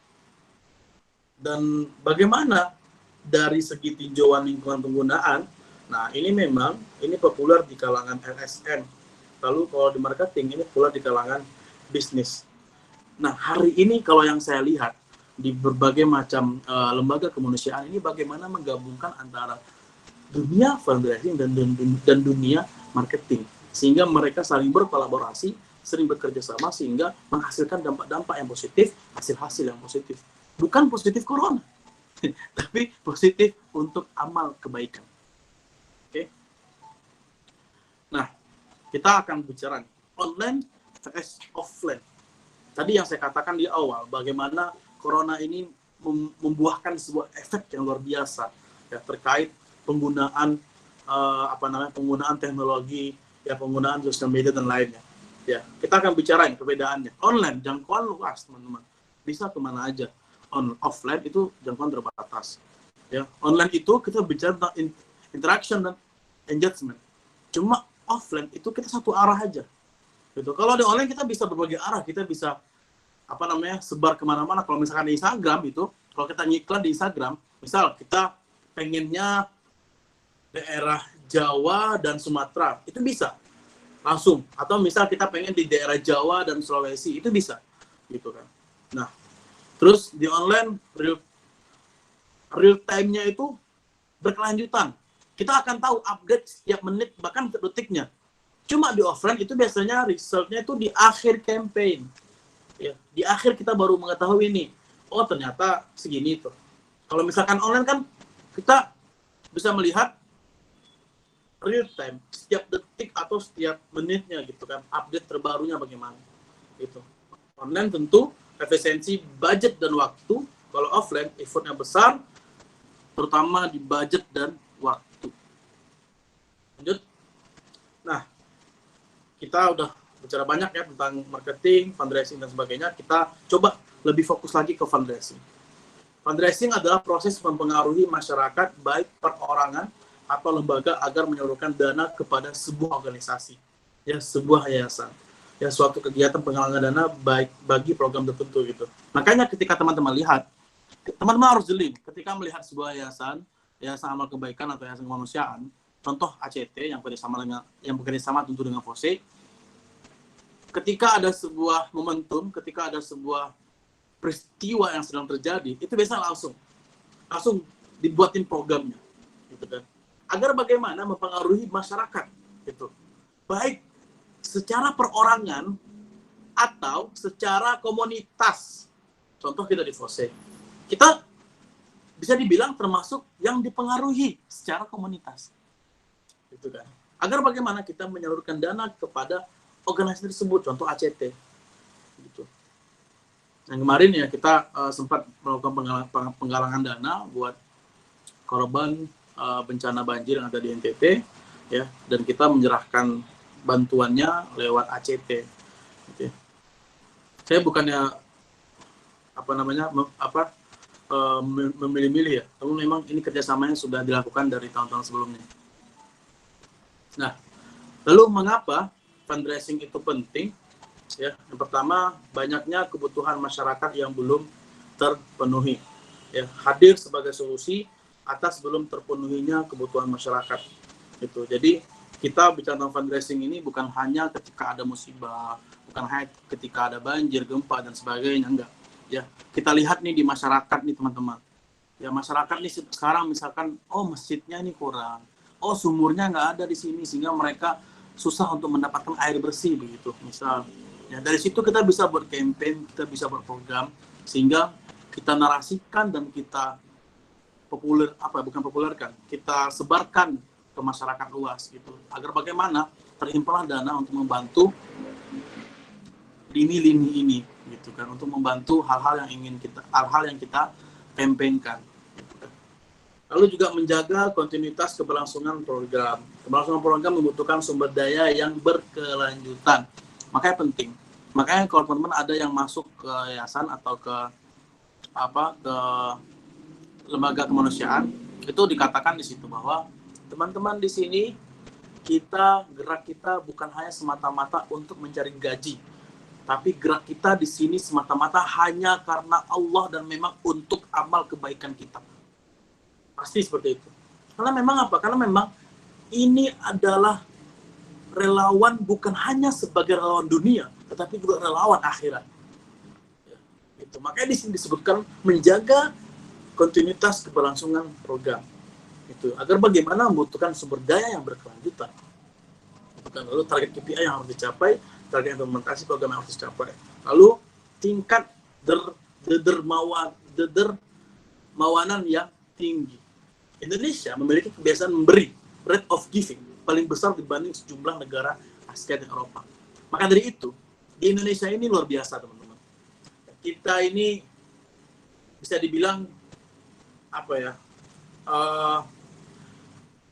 Dan bagaimana dari segi tinjauan lingkungan penggunaan, nah ini memang ini populer di kalangan LSM. Lalu kalau di marketing ini populer di kalangan bisnis. Nah hari ini kalau yang saya lihat di berbagai macam lembaga kemanusiaan ini bagaimana menggabungkan antara dunia fundraising dan dunia marketing sehingga mereka saling berkolaborasi, sering bekerja sama sehingga menghasilkan dampak-dampak yang positif, hasil-hasil yang positif. Bukan positif corona, tapi positif untuk amal kebaikan. Oke. Nah, kita akan bicara online versus offline. Tadi yang saya katakan di awal, bagaimana corona ini membuahkan sebuah efek yang luar biasa ya terkait penggunaan penggunaan teknologi, ya penggunaan sosial media dan lainnya. Ya, kita akan bicarain perbedaannya. Online jangkauan luas, teman-teman. Bisa kemana aja. Offline itu jangkauan terbatas. Ya, online itu kita bicara tentang interaction dan engagement. Cuma offline itu kita satu arah aja. Gitu. Kalau di online kita bisa berbagai arah, kita bisa sebar kemana-mana. Kalau misalkan di Instagram itu, kalau kita ngiklan di Instagram, misal kita pengennya daerah Jawa dan Sumatera, itu bisa langsung. Atau misal kita pengen di daerah Jawa dan Sulawesi, itu bisa, gitu kan. Nah, terus di online real time-nya itu berkelanjutan. Kita akan tahu update setiap menit bahkan detiknya. Cuma di offline itu biasanya result-nya itu di akhir campaign. Ya, di akhir kita baru mengetahui ini. Oh, ternyata segini tuh. Kalau misalkan online kan kita bisa melihat real time setiap detik atau setiap menitnya gitu kan, update terbarunya bagaimana. Gitu. Online tentu efisiensi budget dan waktu, kalau offline effortnya besar, terutama di budget dan waktu. Lanjut. Nah, kita udah bicara banyak ya tentang marketing, fundraising dan sebagainya. Kita coba lebih fokus lagi ke fundraising. Fundraising adalah proses mempengaruhi masyarakat baik perorangan atau lembaga agar menyalurkan dana kepada sebuah organisasi, ya sebuah yayasan. Ya suatu kegiatan penggalangan dana baik bagi program tertentu gitu. Makanya ketika teman-teman lihat, teman-teman harus jeli ketika melihat sebuah yayasan amal kebaikan atau yayasan kemanusiaan, contoh ACT yang bekerjasama tentu dengan FOSE, ketika ada sebuah momentum, ketika ada sebuah peristiwa yang sedang terjadi, itu biasanya langsung dibuatin programnya, gitu kan. Agar bagaimana mempengaruhi masyarakat, gitu. Baik secara perorangan atau secara komunitas. Contoh kita di FOSE, kita bisa dibilang termasuk yang dipengaruhi secara komunitas, gitu kan. Agar bagaimana kita menyalurkan dana kepada organisasi tersebut, contoh ACT, gitu. Yang kemarin ya kita sempat melakukan penggalangan dana buat korban bencana banjir yang ada di NTT, ya, dan kita menyerahkan bantuannya lewat ACT. Gitu. Saya bukannya memilih-milih ya, tapi memang ini kerjasamanya sudah dilakukan dari tahun-tahun sebelumnya. Nah, lalu mengapa fundraising itu penting? Ya, yang pertama banyaknya kebutuhan masyarakat yang belum terpenuhi. Ya, hadir sebagai solusi atas belum terpenuhinya kebutuhan masyarakat. Gitu. Jadi kita bicara tentang fundraising ini bukan hanya ketika ada musibah, bukan hanya ketika ada banjir, gempa dan sebagainya, enggak. Ya, kita lihat nih di masyarakat nih teman-teman. Ya, masyarakat nih sekarang misalkan, oh masjidnya ini kurang, oh sumurnya nggak ada di sini sehingga mereka susah untuk mendapatkan air bersih begitu. Misal, ya dari situ kita bisa buat campaign, kita bisa buat program sehingga kita narasikan dan kita populerkan, kita sebarkan ke masyarakat luas gitu, agar bagaimana terhimpun dana untuk membantu lini-lini ini gitu kan, untuk membantu hal-hal yang kita campaignkan gitu kan. Lalu juga menjaga kontinuitas keberlangsungan program. Keberlangsungan program membutuhkan sumber daya yang berkelanjutan. Makanya penting. Makanya kalau teman-teman ada yang masuk ke yayasan atau ke lembaga kemanusiaan, itu dikatakan di situ bahwa teman-teman di sini gerak kita bukan hanya semata-mata untuk mencari gaji, tapi gerak kita di sini semata-mata hanya karena Allah dan memang untuk amal kebaikan kita. Pasti seperti itu. Karena memang apa? Karena memang ini adalah relawan bukan hanya sebagai relawan dunia, tetapi juga relawan akhirat. Ya, itu. Makanya di sini disebutkan menjaga kontinuitas keberlangsungan program. Itu agar bagaimana membutuhkan sumber daya yang berkelanjutan. Bukan lalu target KPI yang harus dicapai, target implementasi program yang harus dicapai. Lalu tingkat dermawanan yang tinggi. Indonesia memiliki kebiasaan memberi, rate of giving paling besar dibanding sejumlah negara Asia dan Eropa. Maka dari itu, di Indonesia ini luar biasa, teman-teman. Kita ini bisa dibilang apa ya?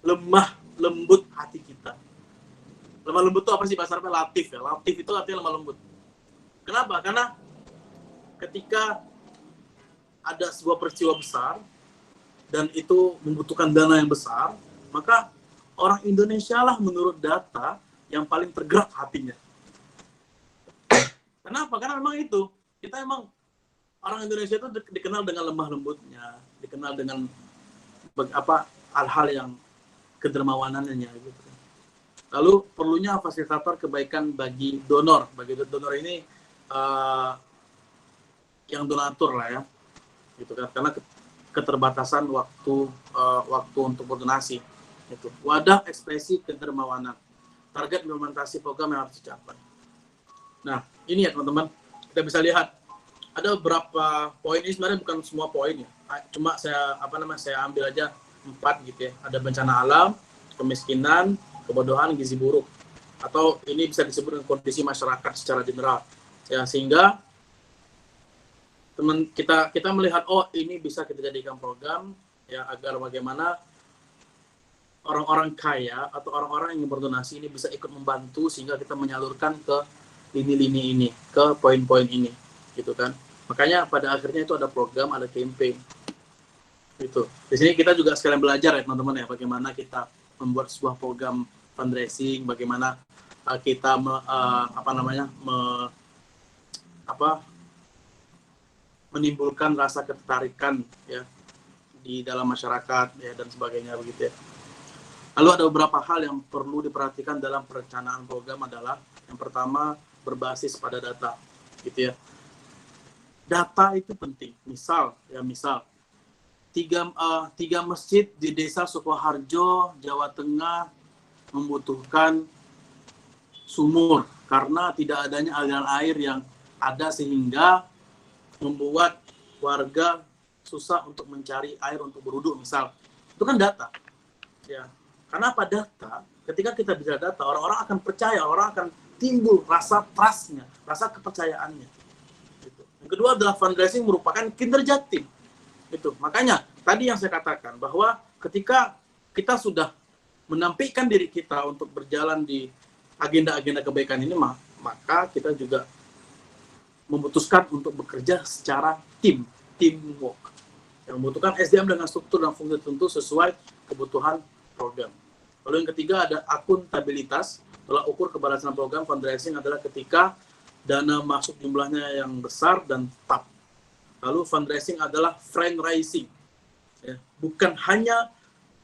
Lemah lembut hati kita. Lemah lembut itu apa sih bahasa Arabnya? Latif ya. Latif itu artinya lemah lembut. Kenapa? Karena ketika ada sebuah peristiwa besar dan itu membutuhkan dana yang besar, maka orang Indonesia lah menurut data yang paling tergerak hatinya. Kenapa? Karena memang itu. Kita emang orang Indonesia itu dikenal dengan lemah lembutnya, dikenal dengan hal-hal yang kedermawanannya gitu. Lalu perlunya fasilitator kebaikan bagi donor. Bagi donor ini yang donatur lah ya, gitu kan? Karena keterbatasan waktu untuk berdonasi. Itu wadah ekspresi kedermawanan. Target implementasi program yang harus dicapai. Nah, ini ya teman-teman, kita bisa lihat ada beberapa poin. Ini sebenarnya bukan semua poin ya. Cuma saya ambil aja 4 gitu ya. Ada bencana alam, kemiskinan, kebodohan, gizi buruk. Atau ini bisa disebut dengan kondisi masyarakat secara general. Ya, sehingga kita melihat, oh ini bisa kita jadikan program ya agar bagaimana orang-orang kaya atau orang-orang yang berdonasi ini bisa ikut membantu sehingga kita menyalurkan ke lini-lini ini, ke poin-poin ini, gitu kan. Makanya pada akhirnya itu ada program, ada campaign. Gitu. Di sini kita juga sekalian belajar ya teman-teman ya, bagaimana kita membuat sebuah program fundraising, bagaimana kita menimbulkan rasa ketertarikan ya di dalam masyarakat ya dan sebagainya begitu ya. Lalu ada beberapa hal yang perlu diperhatikan dalam perencanaan program adalah yang pertama berbasis pada data, gitu ya. Data itu penting. Misal tiga masjid di desa Sukoharjo, Jawa Tengah membutuhkan sumur karena tidak adanya aliran air yang ada sehingga membuat warga susah untuk mencari air untuk berwudu misal. Itu kan data. Ya. Karena apa data? Ketika kita bicara data, orang-orang akan percaya, orang akan timbul rasa trust-nya, rasa kepercayaannya. Gitu. Yang kedua adalah fundraising merupakan kinerja tim. Itu. Makanya tadi yang saya katakan bahwa ketika kita sudah menampilkan diri kita untuk berjalan di agenda-agenda kebaikan ini, maka kita juga memutuskan untuk bekerja secara teamwork. Yang membutuhkan SDM dengan struktur dan fungsi tertentu sesuai kebutuhan program. Lalu yang ketiga ada akuntabilitas. Tolak ukur keberhasilan program fundraising adalah ketika dana masuk jumlahnya yang besar dan tetap. Lalu fundraising adalah fundraising. Ya, bukan hanya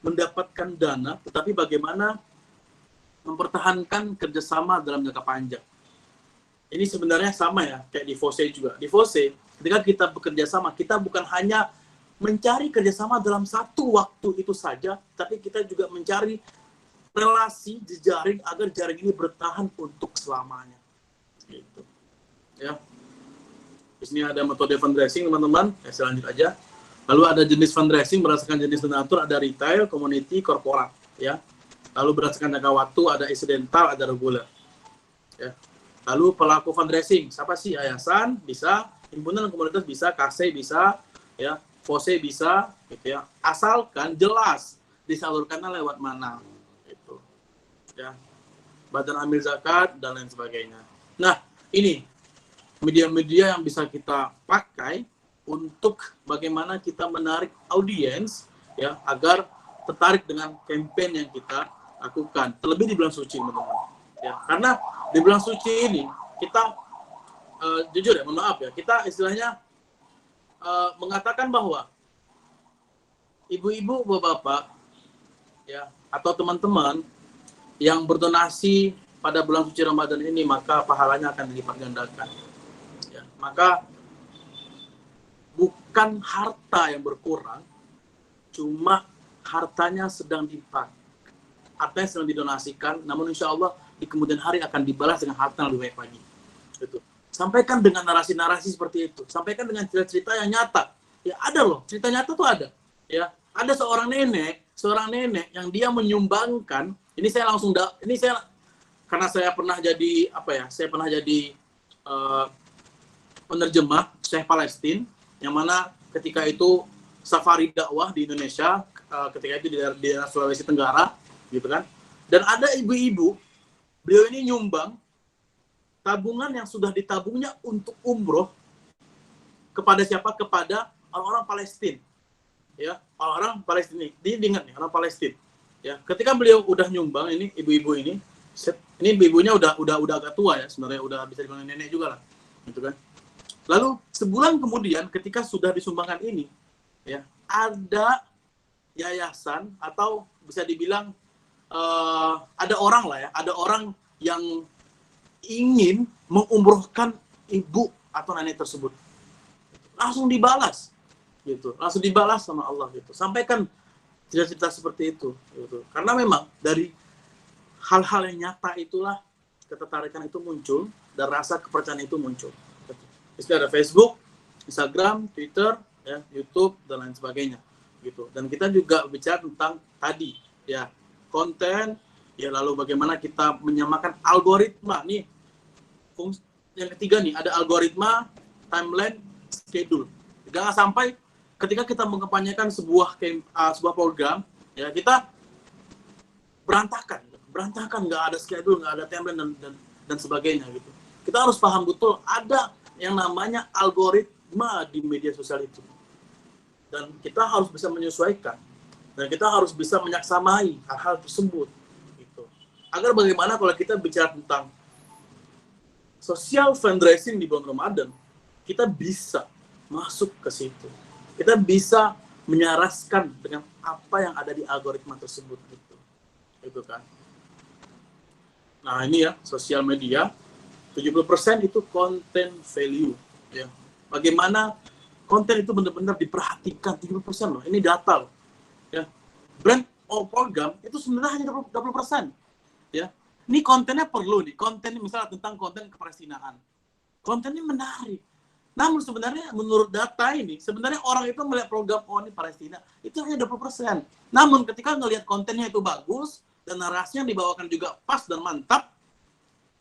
mendapatkan dana, tetapi bagaimana mempertahankan kerjasama dalam jangka panjang. Ini sebenarnya sama ya, kayak di FOSE juga. Di FOSE, ketika kita bekerja sama, kita bukan hanya mencari kerjasama dalam satu waktu itu saja, tapi kita juga mencari relasi jejaring agar jaring ini bertahan untuk selamanya. Gitu. Ya. Di sini ada metode fundraising, teman-teman. Ya, saya lanjut aja. Lalu ada jenis fundraising berdasarkan jenis donatur, ada retail, community, korporat. Ya. Lalu berdasarkan jangka waktu, ada insidental, ada reguler. Ya. Lalu pelaku fundraising, siapa sih? Yayasan bisa, himpunan komunitas bisa, KC bisa, ya, FOSE bisa, gitu ya. Asalkan jelas disalurkannya lewat mana. Ya, Badan Amil Zakat dan lain sebagainya. Nah, ini media-media yang bisa kita pakai untuk bagaimana kita menarik audiens ya agar tertarik dengan campaign yang kita lakukan, terlebih di bulan suci, teman-teman. Ya, karena di bulan suci ini kita jujur ya, mohon maaf ya, kita istilahnya mengatakan bahwa ibu-ibu, bapak-bapak, ya, atau teman-teman yang berdonasi pada bulan suci Ramadan ini, maka pahalanya akan dilipat gandakan. Ya, maka bukan harta yang berkurang, cuma hartanya sedang dipakai, hartanya sedang didonasikan, namun insya Allah di kemudian hari akan dibalas dengan harta yang lebih baik lagi. Gitu. Sampaikan dengan narasi-narasi seperti itu, sampaikan dengan cerita-cerita yang nyata. Ya ada loh, cerita nyata tuh ada. Ya, ada seorang nenek yang dia menyumbangkan. Ini saya langsung karena saya pernah jadi penerjemah Syekh Palestina, yang mana ketika itu safari dakwah di Indonesia, ketika itu di daerah Sulawesi Tenggara, gitu kan. Dan ada ibu-ibu, beliau ini nyumbang tabungan yang sudah ditabungnya untuk umroh kepada siapa? Kepada orang-orang Palestina. Ya, orang-orang Palestina. Diingat nih, orang Palestina. Ya, ketika beliau udah nyumbang, ini ibu-ibu ini ibu-ibunya udah agak tua ya, sebenarnya udah bisa dibilang nenek juga lah, gitu kan. Lalu sebulan kemudian ketika sudah disumbangkan ini, ya, ada yayasan atau bisa dibilang ada orang lah ya, ada orang yang ingin mengumrohkan ibu atau nenek tersebut. Langsung dibalas, gitu. Langsung dibalas sama Allah, gitu. Sampaikan cerita-cerita seperti itu, gitu. Karena memang dari hal-hal yang nyata itulah ketertarikan itu muncul dan rasa kepercayaan itu muncul. Ada Facebook, Instagram, Twitter, ya, YouTube dan lain sebagainya, gitu. Dan kita juga bicara tentang tadi, ya, konten, ya, lalu bagaimana kita menyamakan algoritma nih. Yang ketiga nih, ada algoritma, timeline, schedule. Jangan sampai ketika kita mengempanyekan sebuah program, ya, kita berantakan, nggak ada schedule, nggak ada timeline dan sebagainya, gitu. Kita harus paham betul ada yang namanya algoritma di media sosial itu, dan kita harus bisa menyesuaikan, dan kita harus bisa menyaksamai hal-hal tersebut, gitu. Agar bagaimana kalau kita bicara tentang social fundraising di bulan Ramadan, kita bisa masuk ke situ, kita bisa menyelaraskan dengan apa yang ada di algoritma tersebut, gitu kan. Nah ini ya, sosial media 70% itu konten value, ya. Bagaimana konten itu benar-benar diperhatikan 70% loh. Ini data loh. Ya. Brand or program itu sebenarnya hanya 20%. Ya. Ini kontennya perlu nih. Konten misalnya tentang konten kepresidensialan. Kontennya menarik. Namun sebenarnya menurut data ini, sebenarnya orang itu melihat program ini Palestina itu hanya 20%. Namun ketika ngelihat kontennya itu bagus dan narasinya dibawakan juga pas dan mantap,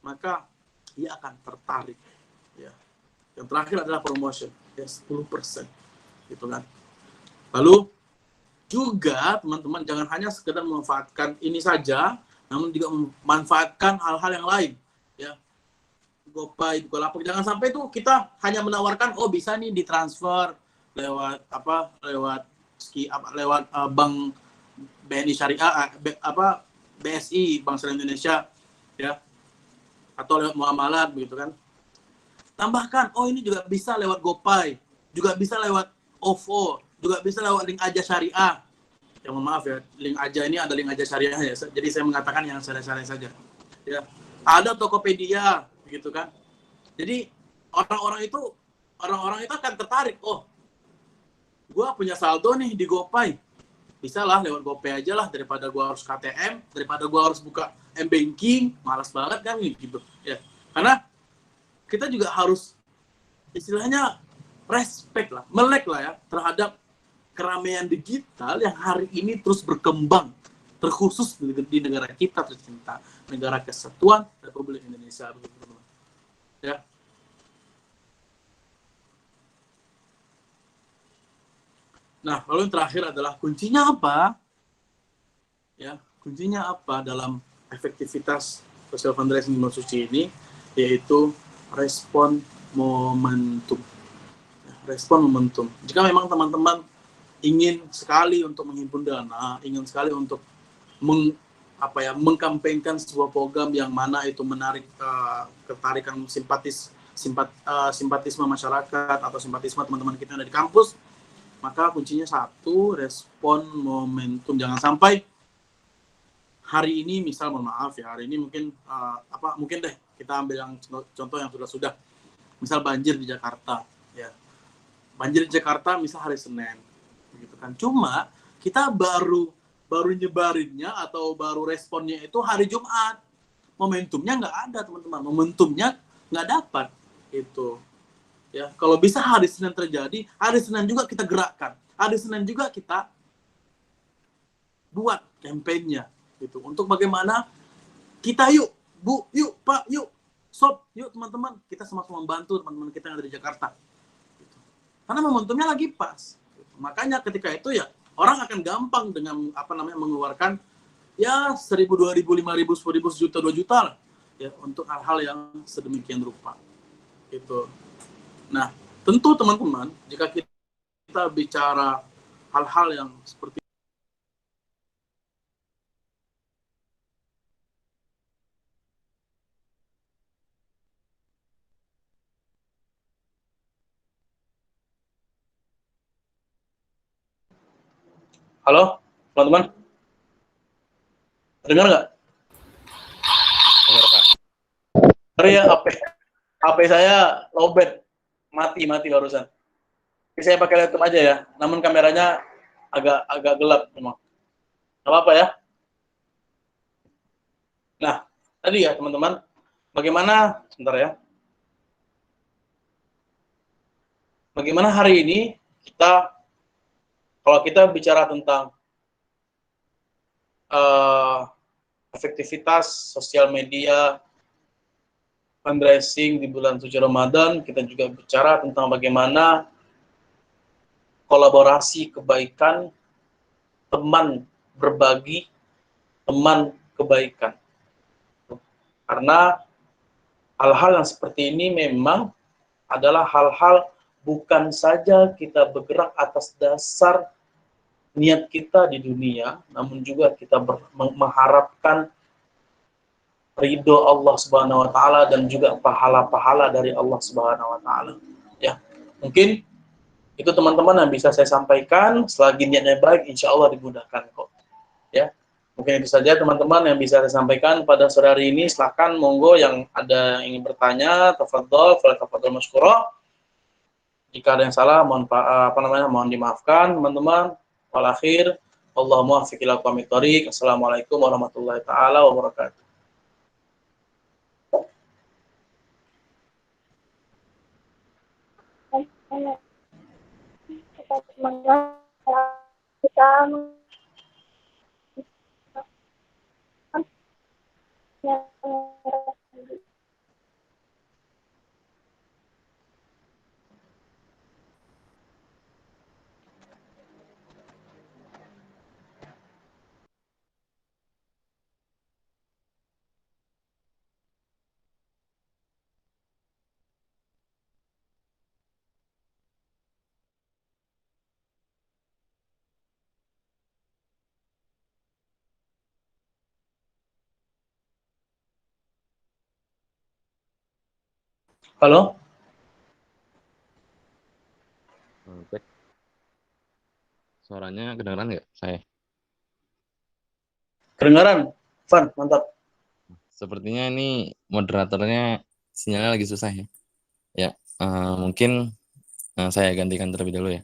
maka dia akan tertarik, ya. Yang terakhir adalah promotion, ya, 10%, gitu kan. Lalu juga teman-teman jangan hanya sekedar memanfaatkan ini saja, namun juga memanfaatkan hal-hal yang lain, ya. GoPay, Bukalapak, jangan sampai tuh kita hanya menawarkan bisa nih ditransfer lewat bank BNI Syariah, BSI, Bank Syariah Indonesia, ya, atau lewat muamalat, begitu kan. Tambahkan, ini juga bisa lewat GoPay, juga bisa lewat OVO, juga bisa lewat link aja syariah. Ya mohon maaf ya, link aja ini ada link aja syariah ya. Jadi saya mengatakan yang syariah saja. Ya, ada Tokopedia, begitu kan. Jadi orang-orang itu akan tertarik. Gua punya saldo nih di GoPay. Bisa lah lewat GoPay aja lah, daripada gua harus KTM, daripada gua harus buka M-Banking, malas banget kan gitu. Ya. Karena kita juga harus istilahnya respect lah, melek lah ya terhadap keramaian digital yang hari ini terus berkembang, terkhusus di negara kita tercinta, negara kesatuan Republik Indonesia, begitu. Ya. Nah, lalu yang terakhir adalah kuncinya apa? Ya, kuncinya apa dalam efektivitas social fundraising di bulan suci ini? Yaitu respon momentum. Respon momentum. Jika memang teman-teman ingin sekali untuk menghimpun dana, ingin sekali untuk apa ya, mengkampanyekan sebuah program yang mana itu menarik ketarikan simpatisme masyarakat atau simpatisme teman-teman kita yang ada di kampus, maka kuncinya satu, respon momentum. Jangan sampai hari ini, misal mohon maaf ya, hari ini mungkin mungkin deh kita ambil yang contoh yang sudah misal banjir di Jakarta ya, banjir di Jakarta misal hari Senin gitu kan, cuma kita baru nyebarinnya atau baru responnya itu hari Jumat, momentumnya nggak ada teman-teman, momentumnya nggak dapat itu ya. Kalau bisa hari Senin terjadi, hari Senin juga kita gerakkan, hari Senin juga kita buat kampanye gitu, untuk bagaimana kita yuk Bu, yuk Pak, yuk Sob, yuk teman-teman, kita sama-sama membantu teman-teman kita yang ada di Jakarta gitu. Karena momentumnya lagi pas gitu. Makanya ketika itu ya orang akan gampang dengan mengeluarkan ya 1.000, 2.000, 5.000, 10.000, sejuta, 2 juta lah ya, untuk hal-hal yang sedemikian rupa gitu. Nah, tentu teman-teman, jika kita bicara hal-hal yang seperti halo teman-teman, dengar nggak? Dengar, Pak. Sorry ya, HP saya lowbat, mati barusan. Jadi saya pakai laptop aja ya, namun kameranya agak gelap memang. Nggak apa-apa ya. Nah, tadi ya teman-teman, bagaimana sebentar ya. Bagaimana hari ini kalau kita bicara tentang efektivitas sosial media fundraising di bulan suci Ramadan, kita juga bicara tentang bagaimana kolaborasi kebaikan, teman berbagi, teman kebaikan. Karena hal-hal yang seperti ini memang adalah hal-hal bukan saja kita bergerak atas dasar niat kita di dunia, namun juga kita mengharapkan ridho Allah Subhanahu wa taala dan juga pahala-pahala dari Allah Subhanahu wa taala. Ya. Mungkin itu teman-teman yang bisa saya sampaikan. Selagi niatnya baik, insya Allah dimudahkan kok. Ya. Mungkin itu saja teman-teman yang bisa saya sampaikan pada sore hari ini. Silakan monggo yang ada yang ingin bertanya, tafadhol, tafadhol masykurah. Jika ada yang salah, mohon dimaafkan teman-teman. Wal akhir, Allahumma muwaffiq ila aqwamit thoriq. Assalamualaikum warahmatullahi taala wabarakatuh. Halo? Cek. Suaranya kedengeran nggak saya? Kedengaran? Van, mantap. Sepertinya ini moderatornya sinyalnya lagi susah ya. Ya, mungkin saya gantikan terlebih dahulu ya.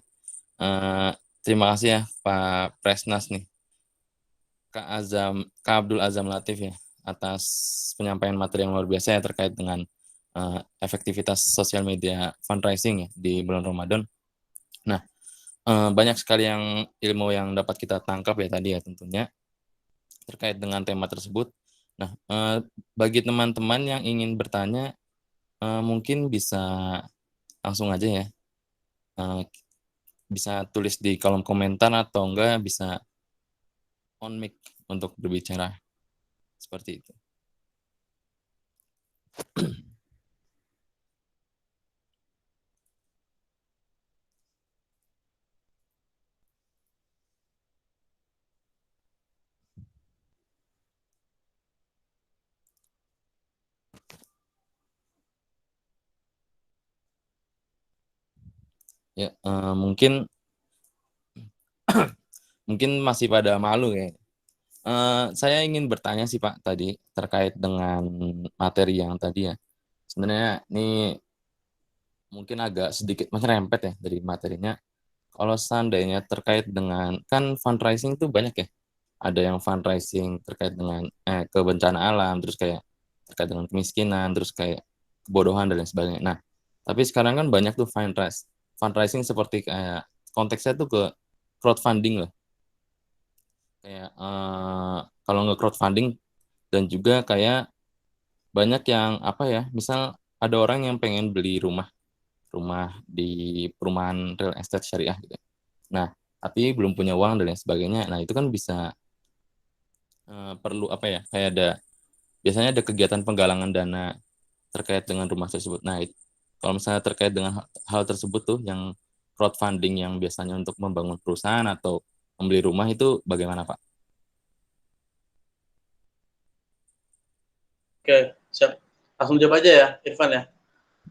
Terima kasih ya Pak Presnas nih, Kak Abdul Azam Latif ya, atas penyampaian materi yang luar biasa ya terkait dengan efektivitas sosial media fundraising ya di bulan Ramadan. Nah, banyak sekali yang ilmu yang dapat kita tangkap ya tadi ya tentunya terkait dengan tema tersebut. Nah, bagi teman-teman yang ingin bertanya, mungkin bisa langsung aja ya, bisa tulis di kolom komentar atau enggak bisa on mic untuk berbicara, seperti itu. Ya, mungkin mungkin masih pada malu ya. Saya ingin bertanya sih Pak tadi terkait dengan materi yang tadi ya. Sebenarnya ini mungkin agak sedikit merempet ya dari materinya. Kalau seandainya terkait dengan kan fundraising itu banyak ya. Ada yang fundraising terkait dengan kebencanaan alam, terus kayak terkait dengan kemiskinan, terus kayak kebodohan dan lain sebagainya. Nah, tapi sekarang kan banyak tuh fundraising seperti kayak konteksnya tuh ke crowdfunding lah. Kayak kalau nge crowdfunding dan juga kayak banyak yang apa ya, misal ada orang yang pengen beli rumah rumah di perumahan real estate syariah gitu. Nah, tapi belum punya uang dan lain sebagainya. Nah, itu kan bisa perlu apa ya? Kayak biasanya ada kegiatan penggalangan dana terkait dengan rumah tersebut. Nah, kalau misalnya terkait dengan hal tersebut tuh yang crowdfunding yang biasanya untuk membangun perusahaan atau membeli rumah itu bagaimana, Pak? Oke, siap. Langsung jawab aja ya, Irfan ya.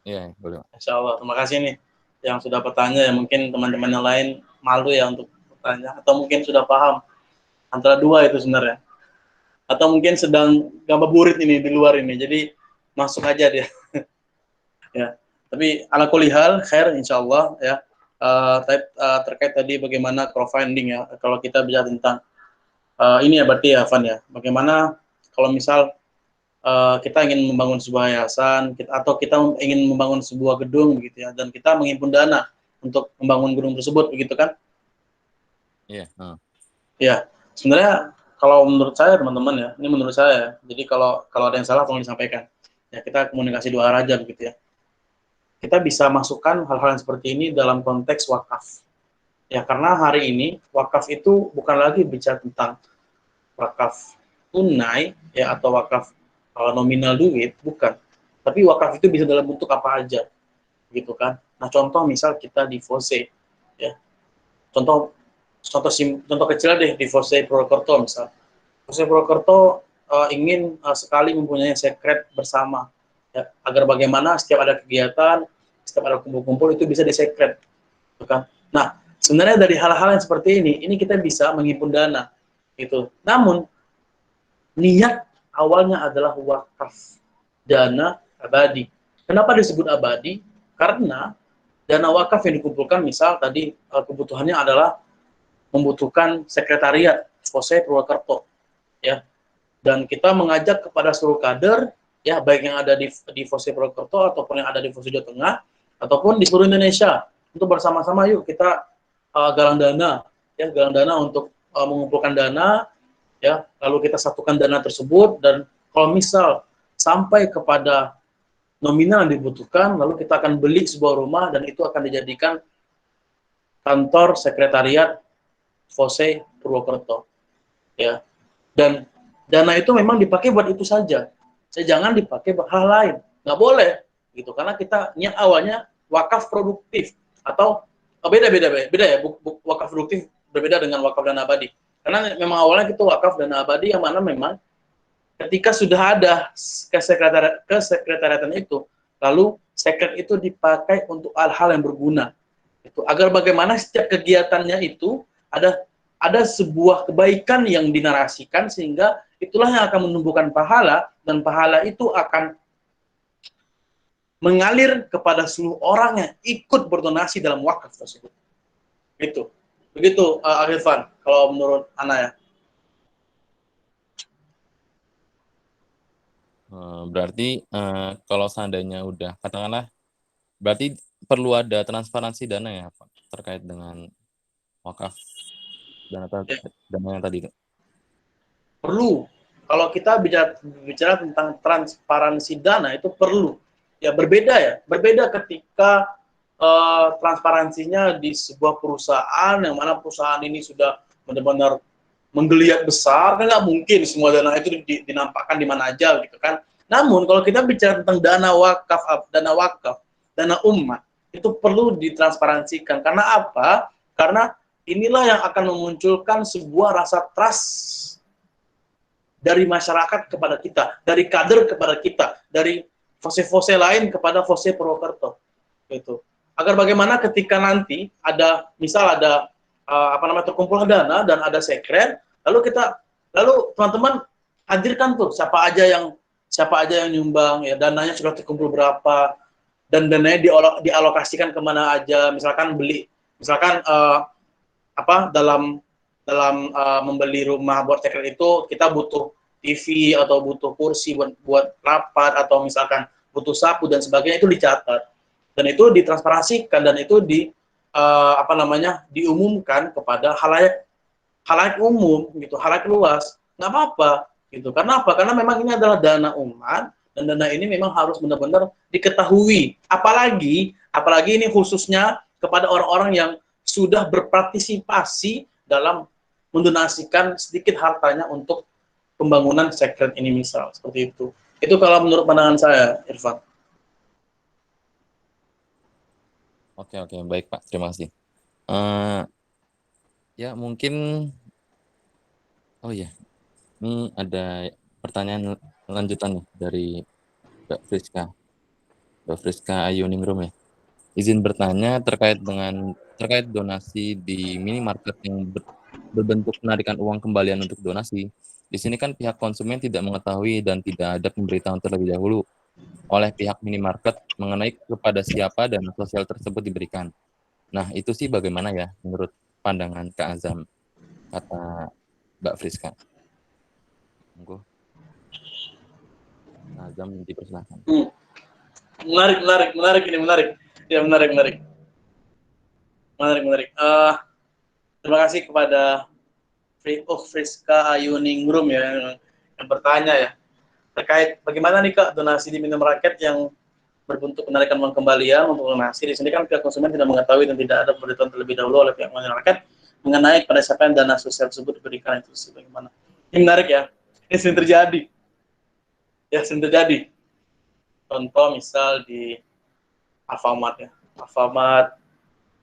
Iya, boleh, Pak. Insya Allah. Terima kasih nih yang sudah bertanya ya. Mungkin teman-teman yang lain malu ya untuk bertanya atau mungkin sudah paham antara dua itu sebenarnya. Atau mungkin sedang ngabuburit ini di luar ini. Jadi masuk aja dia. Ya. Tapi ala kulli hal khair insyaallah ya. Terkait tadi bagaimana crowdfunding ya. Kalau kita bicara tentang ini ya berarti ya Van ya. Bagaimana kalau misal kita ingin membangun sebuah yayasan atau kita ingin membangun sebuah gedung begitu ya dan kita menghimpun dana untuk membangun gedung tersebut begitu kan? Iya, Ya, sebenarnya kalau menurut saya teman-teman ya, ini menurut saya. Jadi kalau kalau ada yang salah tolong disampaikan. Ya kita komunikasi dua arah aja begitu ya. Kita bisa masukkan hal-hal yang seperti ini dalam konteks wakaf. Ya karena hari ini wakaf itu bukan lagi bicara tentang wakaf tunai ya atau wakaf nominal duit, bukan. Tapi wakaf itu bisa dalam bentuk apa aja, gitu kan. Nah contoh misal kita di Fose, ya contoh contoh kecil deh di Fose Purwokerto misal. Fose Purwokerto ingin sekali mempunyai sekret bersama, ya, agar bagaimana setiap ada kegiatan, setiap ada kumpul-kumpul itu bisa disekret, gitu kan. Nah sebenarnya dari hal-hal yang seperti ini kita bisa menghimpun dana, gitu. Namun niat awalnya adalah wakaf dana abadi. Kenapa disebut abadi? Karena dana wakaf yang dikumpulkan misal tadi kebutuhannya adalah membutuhkan sekretariat Fose Purwokerto ya. Dan kita mengajak kepada seluruh kader ya baik yang ada di Fose Purwokerto ataupun yang ada di Fose Jawa Tengah ataupun di seluruh Indonesia untuk bersama-sama yuk kita galang dana ya galang dana untuk mengumpulkan dana ya lalu kita satukan dana tersebut dan kalau misal sampai kepada nominal yang dibutuhkan lalu kita akan beli sebuah rumah dan itu akan dijadikan kantor sekretariat Fose Purwokerto ya dan dana itu memang dipakai buat itu saja jangan dipakai buat hal lain nggak boleh gitu karena kita niat awalnya wakaf produktif atau beda ya wakaf produktif berbeda dengan wakaf dana abadi karena memang awalnya kita wakaf dana abadi yang mana memang ketika sudah ada kesekretariatan itu lalu sekret itu dipakai untuk hal-hal yang berguna itu agar bagaimana setiap kegiatannya itu ada sebuah kebaikan yang dinarasikan sehingga itulah yang akan menumbuhkan pahala dan pahala itu akan mengalir kepada seluruh orang yang ikut berdonasi dalam wakaf tersebut. Itu. Begitu Irfan kalau menurut Ana ya. Berarti kalau seandainya udah katakanlah berarti perlu ada transparansi dana ya Pak terkait dengan wakaf dana Ya, dana yang tadi itu. perlu. Kalau kita bicara tentang transparansi dana itu perlu. Ya berbeda ketika transparansinya di sebuah perusahaan yang mana perusahaan ini sudah benar-benar menggeliat besar kan nggak mungkin semua dana itu dinampakkan di mana aja gitu kan. Namun kalau kita bicara tentang dana wakaf, dana umat itu perlu ditransparansikan karena apa? Karena inilah yang akan memunculkan sebuah rasa trust dari masyarakat kepada kita, dari kader kepada kita, dari fose-fose lain kepada Fose Purwokerto. Gitu. agar bagaimana ketika nanti ada misal ada terkumpul dana dan ada sekret, lalu teman-teman hadirkan tuh siapa aja yang nyumbang, ya dananya sudah terkumpul berapa, dan dananya dialokasikan kemana aja, misalkan dalam membeli rumah buat sekret itu kita butuh TV atau butuh kursi buat rapat, atau misalkan butuh sapu dan sebagainya, itu dicatat dan itu ditransparasikan dan itu diumumkan kepada halayak umum gitu, halayak luas. Nggak apa-apa gitu. Karena apa? Karena memang ini adalah dana umat dan dana ini memang harus benar-benar diketahui. Apalagi ini khususnya kepada orang-orang yang sudah berpartisipasi dalam mendonasikan sedikit hartanya untuk pembangunan sekret ini, misal seperti itu. Itu kalau menurut pandangan saya, Irfan. Oke, baik Pak, terima kasih. Ya mungkin, oh ya, ini ada pertanyaan lanjutan nih dari Mbak Friska Ayuningrum ya. Izin bertanya terkait donasi di minimarket yang berbentuk penarikan uang kembalian untuk donasi. Di sini kan pihak konsumen tidak mengetahui dan tidak ada pemberitahuan terlebih dahulu oleh pihak minimarket mengenai kepada siapa dana sosial tersebut diberikan. Nah, itu sih bagaimana ya menurut pandangan Kak Azam, kata Mbak Friska. Monggo. Kak Azam dipersilakan. Menarik. Ya, menarik. Terima kasih kepada Friska Ayuningrum ya yang bertanya ya terkait bagaimana nih Kak donasi di minimarket yang berbentuk penarikan uang kembalian untuk donasi. Di sini kan pihak konsumen tidak mengetahui dan tidak ada pemberitahuan terlebih dahulu oleh pihak minimarket mengenai pada siapa yang dana sosial tersebut diberikan. Itu sih bagaimana. Ini menarik ya. Ini sering terjadi. Contoh misal di Alfamart ya. Alfamart,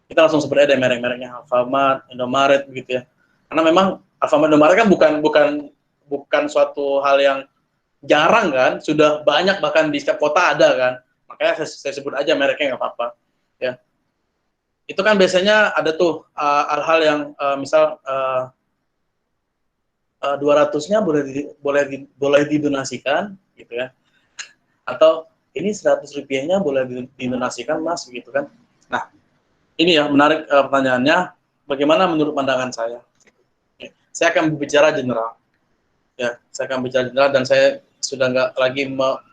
kita langsung sebut aja merek-mereknya, Alfamart, Indomaret begitu ya. Karena memang Alfamart, Indomaret kan bukan suatu hal yang jarang kan, sudah banyak bahkan di setiap kota ada kan. Makanya saya sebut aja mereknya, nggak apa-apa ya. Itu kan biasanya ada tuh hal-hal yang misal 200-nya boleh didonasikan gitu ya. Atau ini 100 rupiahnya boleh didonasikan Mas begitu kan. Nah, ini ya menarik pertanyaannya, bagaimana menurut pandangan saya? Saya akan berbicara general. Ya, saya akan bicara general dan saya sudah nggak lagi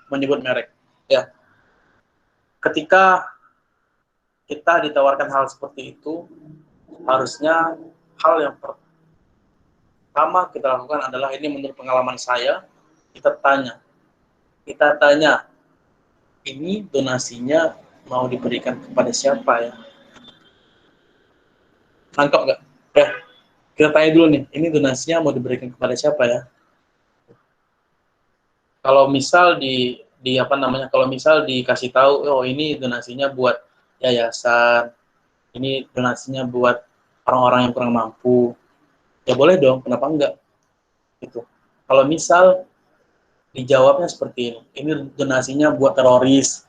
menyebut merek. Ya, ketika kita ditawarkan hal seperti itu, harusnya hal yang pertama kita lakukan adalah, ini menurut pengalaman saya, kita tanya, ini donasinya mau diberikan kepada siapa ya? Nangkep nggak? Ya, kita tanya dulu nih, ini donasinya mau diberikan kepada siapa ya? Kalau misal kalau misal dikasih tahu, oh ini donasinya buat yayasan, ini donasinya buat orang-orang yang kurang mampu, ya boleh dong, kenapa enggak? Gitu. Kalau misal dijawabnya seperti ini donasinya buat teroris,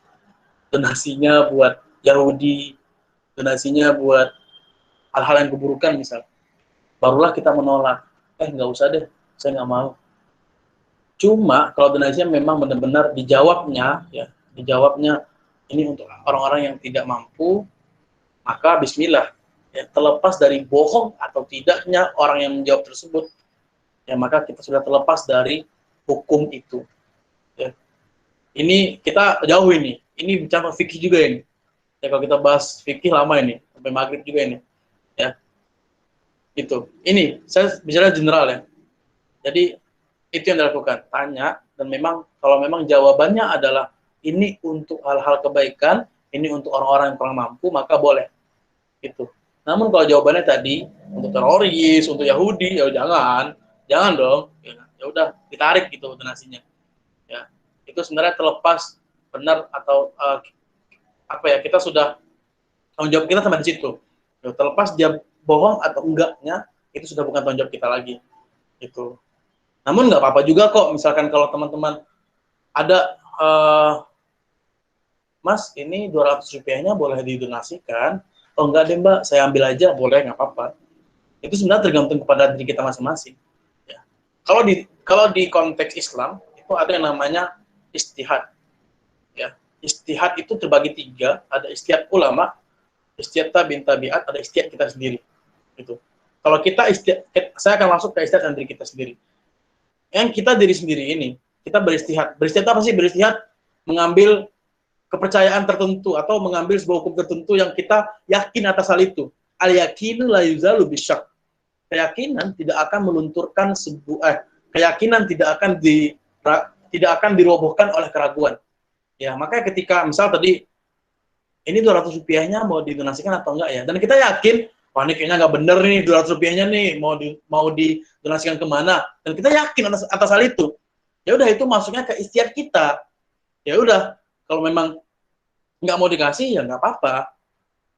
donasinya buat Yahudi, donasinya buat hal-hal yang keburukan misal, barulah kita menolak. Nggak usah deh, saya nggak mau. Cuma kalau donasinya memang benar-benar dijawabnya ini untuk orang-orang yang tidak mampu, maka bismillah. Ya, terlepas dari bohong atau tidaknya orang yang menjawab tersebut, ya maka kita sudah terlepas dari hukum itu. Ya. Ini kita jauh ini bicara fikih juga ini. Ya, kalau kita bahas fikih lama ini, sampai maghrib juga ini. Ya, itu. Ini saya bicara general ya. Jadi itu yang dilakukan, tanya, dan memang kalau memang jawabannya adalah ini untuk hal-hal kebaikan, ini untuk orang-orang yang kurang mampu, maka boleh. Itu. Namun kalau jawabannya tadi untuk teroris, untuk Yahudi, ya jangan dong. Ya udah ditarik gitu donasinya. Ya, itu sebenarnya terlepas benar atau kita sudah tanggung jawab kita sampai di situ. Ya, terlepas dia bohong atau enggaknya, itu sudah bukan tanggung jawab kita lagi. Itu. Namun nggak apa-apa juga kok, misalkan kalau teman-teman ada Mas, ini 200 rupiahnya boleh didonasikan? Oh enggak deh Mbak, saya ambil aja, boleh, nggak apa-apa. Itu sebenarnya tergantung kepada diri kita masing-masing. Ya. Kalau di konteks Islam, itu ada yang namanya istihad. Ya. Istihad itu terbagi 3, ada istihad ulama, istihad tabi'in tabi'at, ada istihad kita sendiri. Gitu. Kalau kita saya akan masuk ke istihad diri kita sendiri. Yang kita diri sendiri ini, kita beristihad. Beristihad apa sih? Beristihad mengambil kepercayaan tertentu atau mengambil sebuah hukum tertentu yang kita yakin atas hal itu. Al-yakinu la yuzalu bisyak. Keyakinan tidak akan melunturkan keyakinan tidak akan dirobohkan oleh keraguan. Ya, makanya ketika misal tadi ini 200 rupiahnya mau didonasikan atau enggak ya? Dan kita yakin, wah ini kayaknya nggak bener nih 200 rupiahnya nih mau didonasikan kemana? Dan kita yakin atas hal itu. Ya udah itu masuknya ke ikhtiar kita. Ya udah, kalau memang nggak mau dikasih ya nggak apa-apa,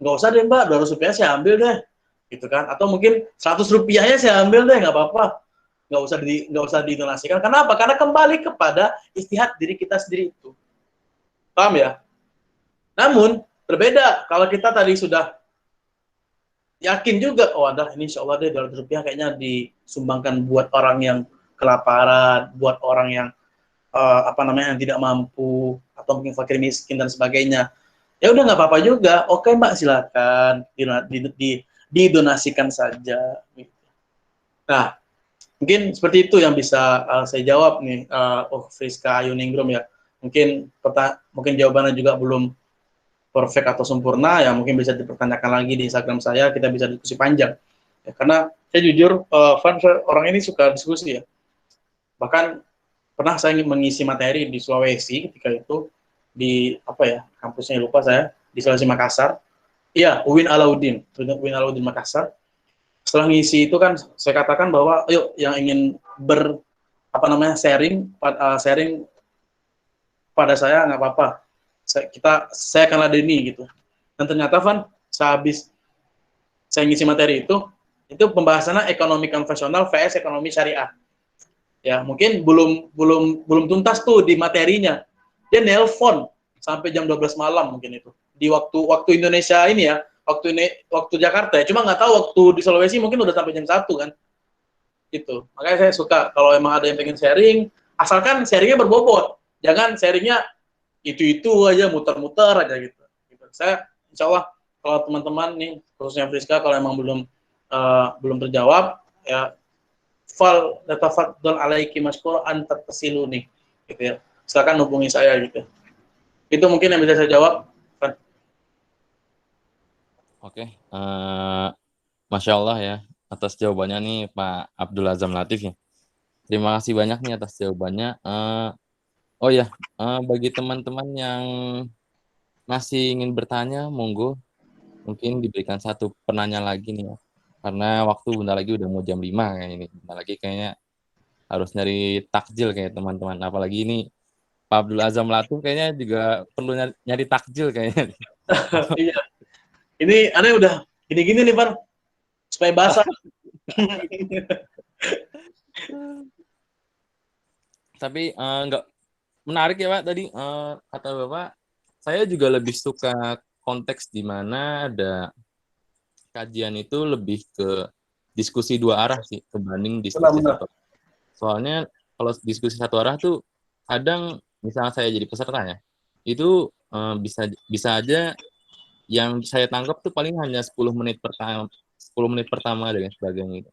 nggak usah deh Mbak, 200 rupiah saya ambil deh, gitu kan? Atau mungkin 100 rupiahnya saya ambil deh, nggak apa-apa, nggak usah didonasikan. Karena apa? Karena kembali kepada istihad diri kita sendiri itu, paham ya? Namun berbeda kalau kita tadi sudah yakin juga, oh ada ini insya Allah deh 200 rupiah kayaknya disumbangkan buat orang yang kelaparan, buat orang yang yang tidak mampu atau mungkin fakir miskin dan sebagainya. Ya udah nggak apa-apa juga. Oke Mbak silakan didonasikan saja. Nah mungkin seperti itu yang bisa saya jawab nih, Friska Ayuningrum ya. Mungkin jawabannya juga belum perfect atau sempurna ya, mungkin bisa dipertanyakan lagi di Instagram saya, kita bisa diskusi panjang. Ya, karena saya jujur, orang ini suka diskusi ya. Bahkan pernah saya mengisi materi di Sulawesi ketika itu di kampusnya lupa saya, di Sulawesi Makassar. Iya, UIN Alauddin Makassar. Setelah ngisi itu kan saya katakan bahwa yuk yang ingin sharing pada saya nggak apa-apa. Saya akan ladeni gitu. Dan ternyata Van, sehabis saya ngisi materi itu pembahasannya ekonomi konvensional vs ekonomi syariah. Ya mungkin belum tuntas tuh di materinya. Dia nelpon sampai jam 12 malam mungkin itu di waktu Indonesia ini ya, waktu Jakarta ya. Cuma nggak tahu waktu di Sulawesi mungkin udah sampai jam 1 kan. Itu makanya saya suka kalau emang ada yang pengen sharing, asalkan sharingnya berbobot, jangan sharingnya itu aja muter-muter aja gitu. Saya insya Allah kalau teman-teman nih khususnya Friska kalau emang belum terjawab ya, fal tatafaddal alaiki masykur antar tasiluni gitu ya. Silakan hubungi saya gitu. Itu mungkin yang bisa saya jawab. Oke. Masya Allah ya atas jawabannya nih Pak Abdul Azam Latif ya. Terima kasih banyak nih atas jawabannya. Oh ya, bagi teman-teman yang masih ingin bertanya, monggo mungkin diberikan satu penanya lagi nih ya. Karena waktu bentar lagi udah mau jam 5 kayak ini. Bentar lagi kayaknya harus nyari takjil kayak teman-teman. Apalagi ini Pak Abdul Azam Latif kayaknya juga perlu nyari takjil kayaknya. Iya. Ini aneh udah gini-gini nih, Pak. Supaya basah. Tapi nggak menarik ya Pak tadi kata Bapak. Saya juga lebih suka konteks di mana ada kajian itu lebih ke diskusi dua arah sih kebanding diskusi satu. Soalnya kalau diskusi satu arah tuh kadang misalnya saya jadi peserta ya, itu bisa aja yang saya tangkap tuh paling hanya 10 menit pertama dan sebagainya.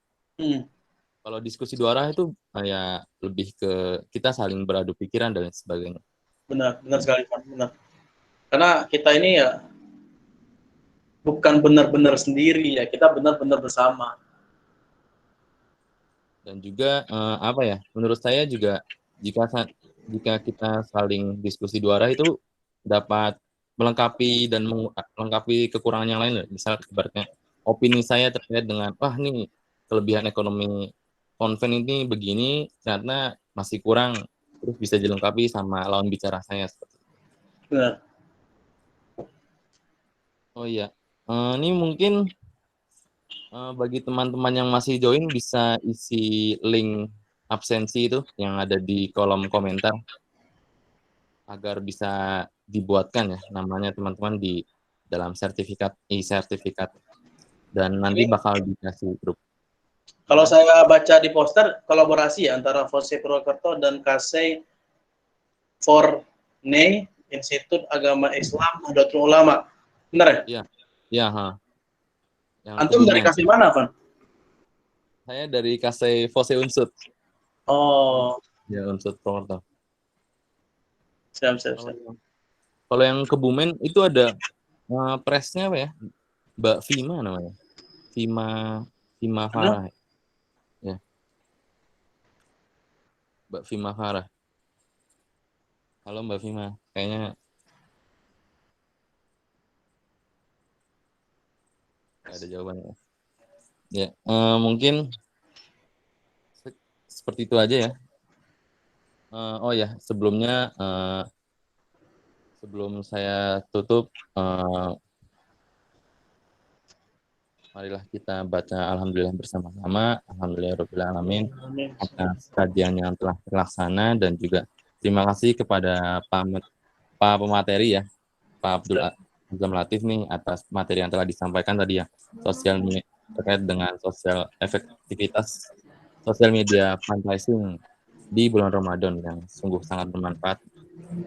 Kalau diskusi dua arah itu kayak lebih ke kita saling beradu pikiran dan sebagainya. Benar sekali Pak, benar. Karena kita ini ya bukan benar-benar sendiri ya, kita benar-benar bersama. Dan juga menurut saya juga jika kita saling diskusi dua arah itu dapat melengkapi kekurangan yang lain. Misalnya ibaratnya opini saya terkait dengan nih kelebihan ekonomi konven ini begini, ternyata masih kurang, terus bisa dilengkapi sama lawan bicara saya seperti itu. Benar. Oh iya, ini mungkin bagi teman-teman yang masih join bisa isi link absensi itu yang ada di kolom komentar agar bisa dibuatkan ya namanya teman-teman di dalam sertifikat e-sertifikat dan nanti Ini bakal dikasih grup. kalau saya baca di poster kolaborasi ya antara FOSE Purwokerto dan KSE Forne Institut Agama Islam Nahdlatul Ulama. Benar ya? Iya. Iya, ha. Yang Antum dari Kebumen. KSE mana, Van? Saya dari KSE Fose Unsut. Oh, Ya, Unsut Purwokerto. siap, siap, siap. Kalau yang Kebumen itu ada presnya apa ya? Mbak Vima namanya. Vima Farah. Ya. Mbak Vima Farah. Halo Mbak Vima, kayaknya nggak ada jawabannya. Ya, mungkin seperti itu aja ya. Oh ya, sebelumnya sebelum saya tutup, marilah kita baca Alhamdulillah bersama-sama. Alhamdulillahirabbil alamin Amin. atas kajian yang telah terlaksana dan juga terima kasih kepada Pak pemateri ya, Pak Abdul Latif nih atas materi yang telah disampaikan tadi ya, terkait dengan efektivitas sosial media fundraising di bulan Ramadan yang sungguh sangat bermanfaat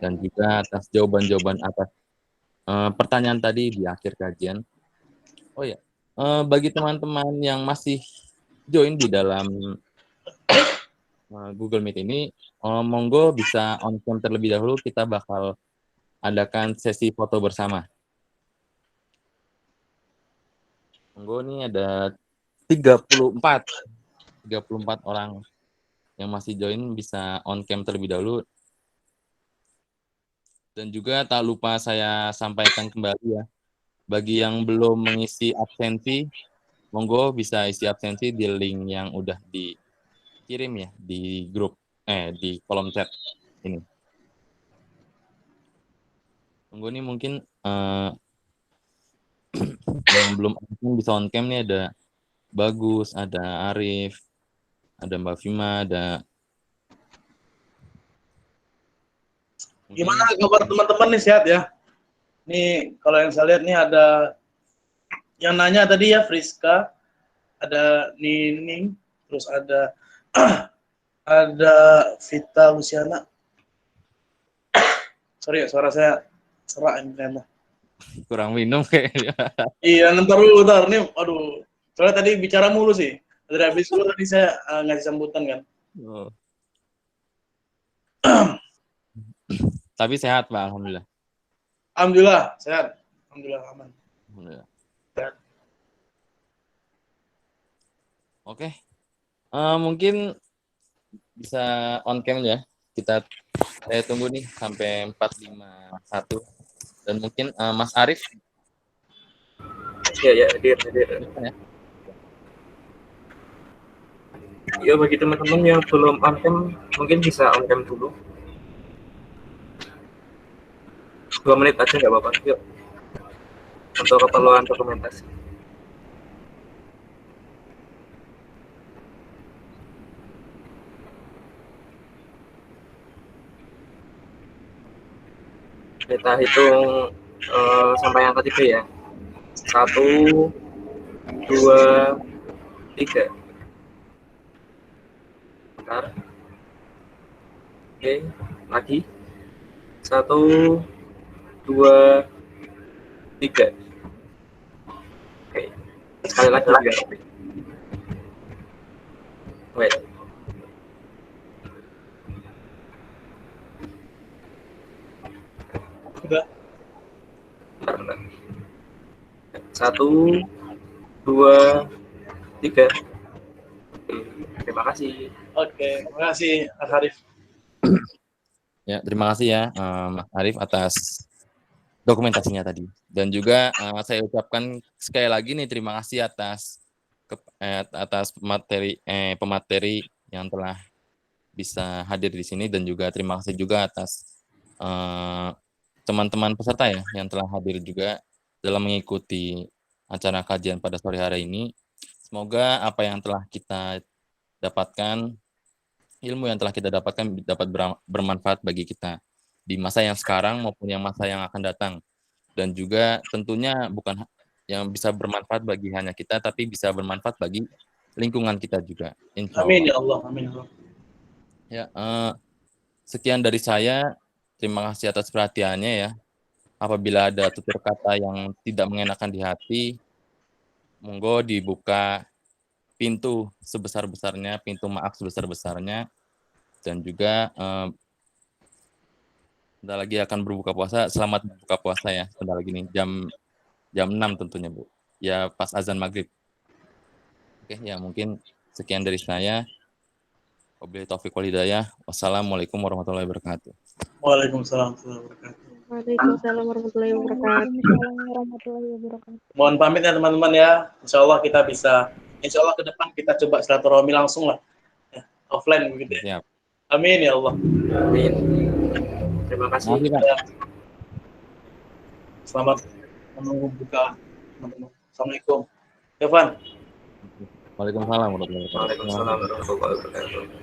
dan juga atas jawaban-jawaban atas pertanyaan tadi di akhir kajian. Oh ya, bagi teman-teman yang masih join di dalam Google Meet ini, monggo bisa on cam terlebih dahulu, kita bakal adakan sesi foto bersama. Monggo nih ada 34 orang yang masih join bisa on cam terlebih dahulu. Dan juga tak lupa saya sampaikan kembali ya, bagi yang belum mengisi absensi, monggo bisa isi absensi di link yang udah dikirim ya di grup, di kolom chat ini. Monggo nih mungkin yang belum bisa on cam nih ada Bagus, ada Arif, ada Mbak Vima, ada Gimana kabar teman-teman nih, sehat ya? Nih kalau yang saya lihat nih ada yang nanya tadi ya, Friska, ada Nining, terus ada ada Vita Luciana. Sorry ya, suara saya serak ini ternyata. kurang minum kayaknya. Iya, ntar dulu, ntar. Nih, aduh. Soalnya tadi bicara mulu sih. Dari habis dulu tadi saya ngasih sambutan kan. Oh. Tapi sehat Pak, Alhamdulillah. Alhamdulillah, sehat. Alhamdulillah, aman. Alhamdulillah. Sehat. Oke. Mungkin bisa on cam ya. Saya tunggu nih sampai 451. Dan mungkin Mas Arif. Ya, hadir. Ya. Ya, bagi teman-teman yang belum on cam, mungkin bisa on cam dulu. 2 menit aja nggak apa-apa. Yuk. Untuk keperluan dokumentasi. Kita hitung sampai yang ketiga ya. 1, 2, 3. Bentar. Oke, lagi. 1, 2, 3. Oke, sekali lagi juga. Wait. Udah. Bentar. 1, 2, 3. Oke, terima kasih. Oke, terima kasih Mas Arif. Ya, terima kasih ya Mas Arif atas dokumentasinya tadi. Dan juga saya ucapkan sekali lagi nih terima kasih atas pemateri yang telah bisa hadir di sini dan juga terima kasih juga atas teman-teman peserta ya yang telah hadir juga dalam mengikuti acara kajian pada sore hari ini. Semoga apa yang telah kita dapatkan, ilmu yang telah kita dapatkan dapat bermanfaat bagi kita di masa yang sekarang maupun yang masa yang akan datang. Dan juga tentunya bukan yang bisa bermanfaat bagi hanya kita, tapi bisa bermanfaat bagi lingkungan kita juga, insya Amin Allah. ya Allah, amin ya Allah. Ya, sekian dari saya. Terima kasih atas perhatiannya ya. Apabila ada tutur kata yang tidak mengenakan di hati, monggo dibuka pintu sebesar-besarnya, pintu maaf sebesar-besarnya, dan juga bentar lagi akan berbuka puasa. Selamat berbuka puasa ya, bentar lagi nih, jam 6 tentunya Bu. Ya pas azan maghrib. Oke, ya mungkin sekian dari saya. Wabillahi taufiq wal hidayah. Wassalamualaikum warahmatullahi wabarakatuh. Waalaikumsalam warahmatullahi wabarakatuh. Waalaikumsalam warahmatullahi wabarakatuh. Waalaikumsalam warahmatullahi wabarakatuh. Mohon pamit ya teman-teman ya. Insya Allah ke depan kita coba silaturahmi langsung lah. Ya, offline begitu ya. Siap. Amin ya Allah. Amin. Terima kasih. Makasih, Pak. Ya. Selamat menunggu buka teman-teman. Assalamualaikum. Evan. Waalaikumsalam warahmatullahi wabarakatuh. Waalaikumsalam warahmatullahi wabarakatuh.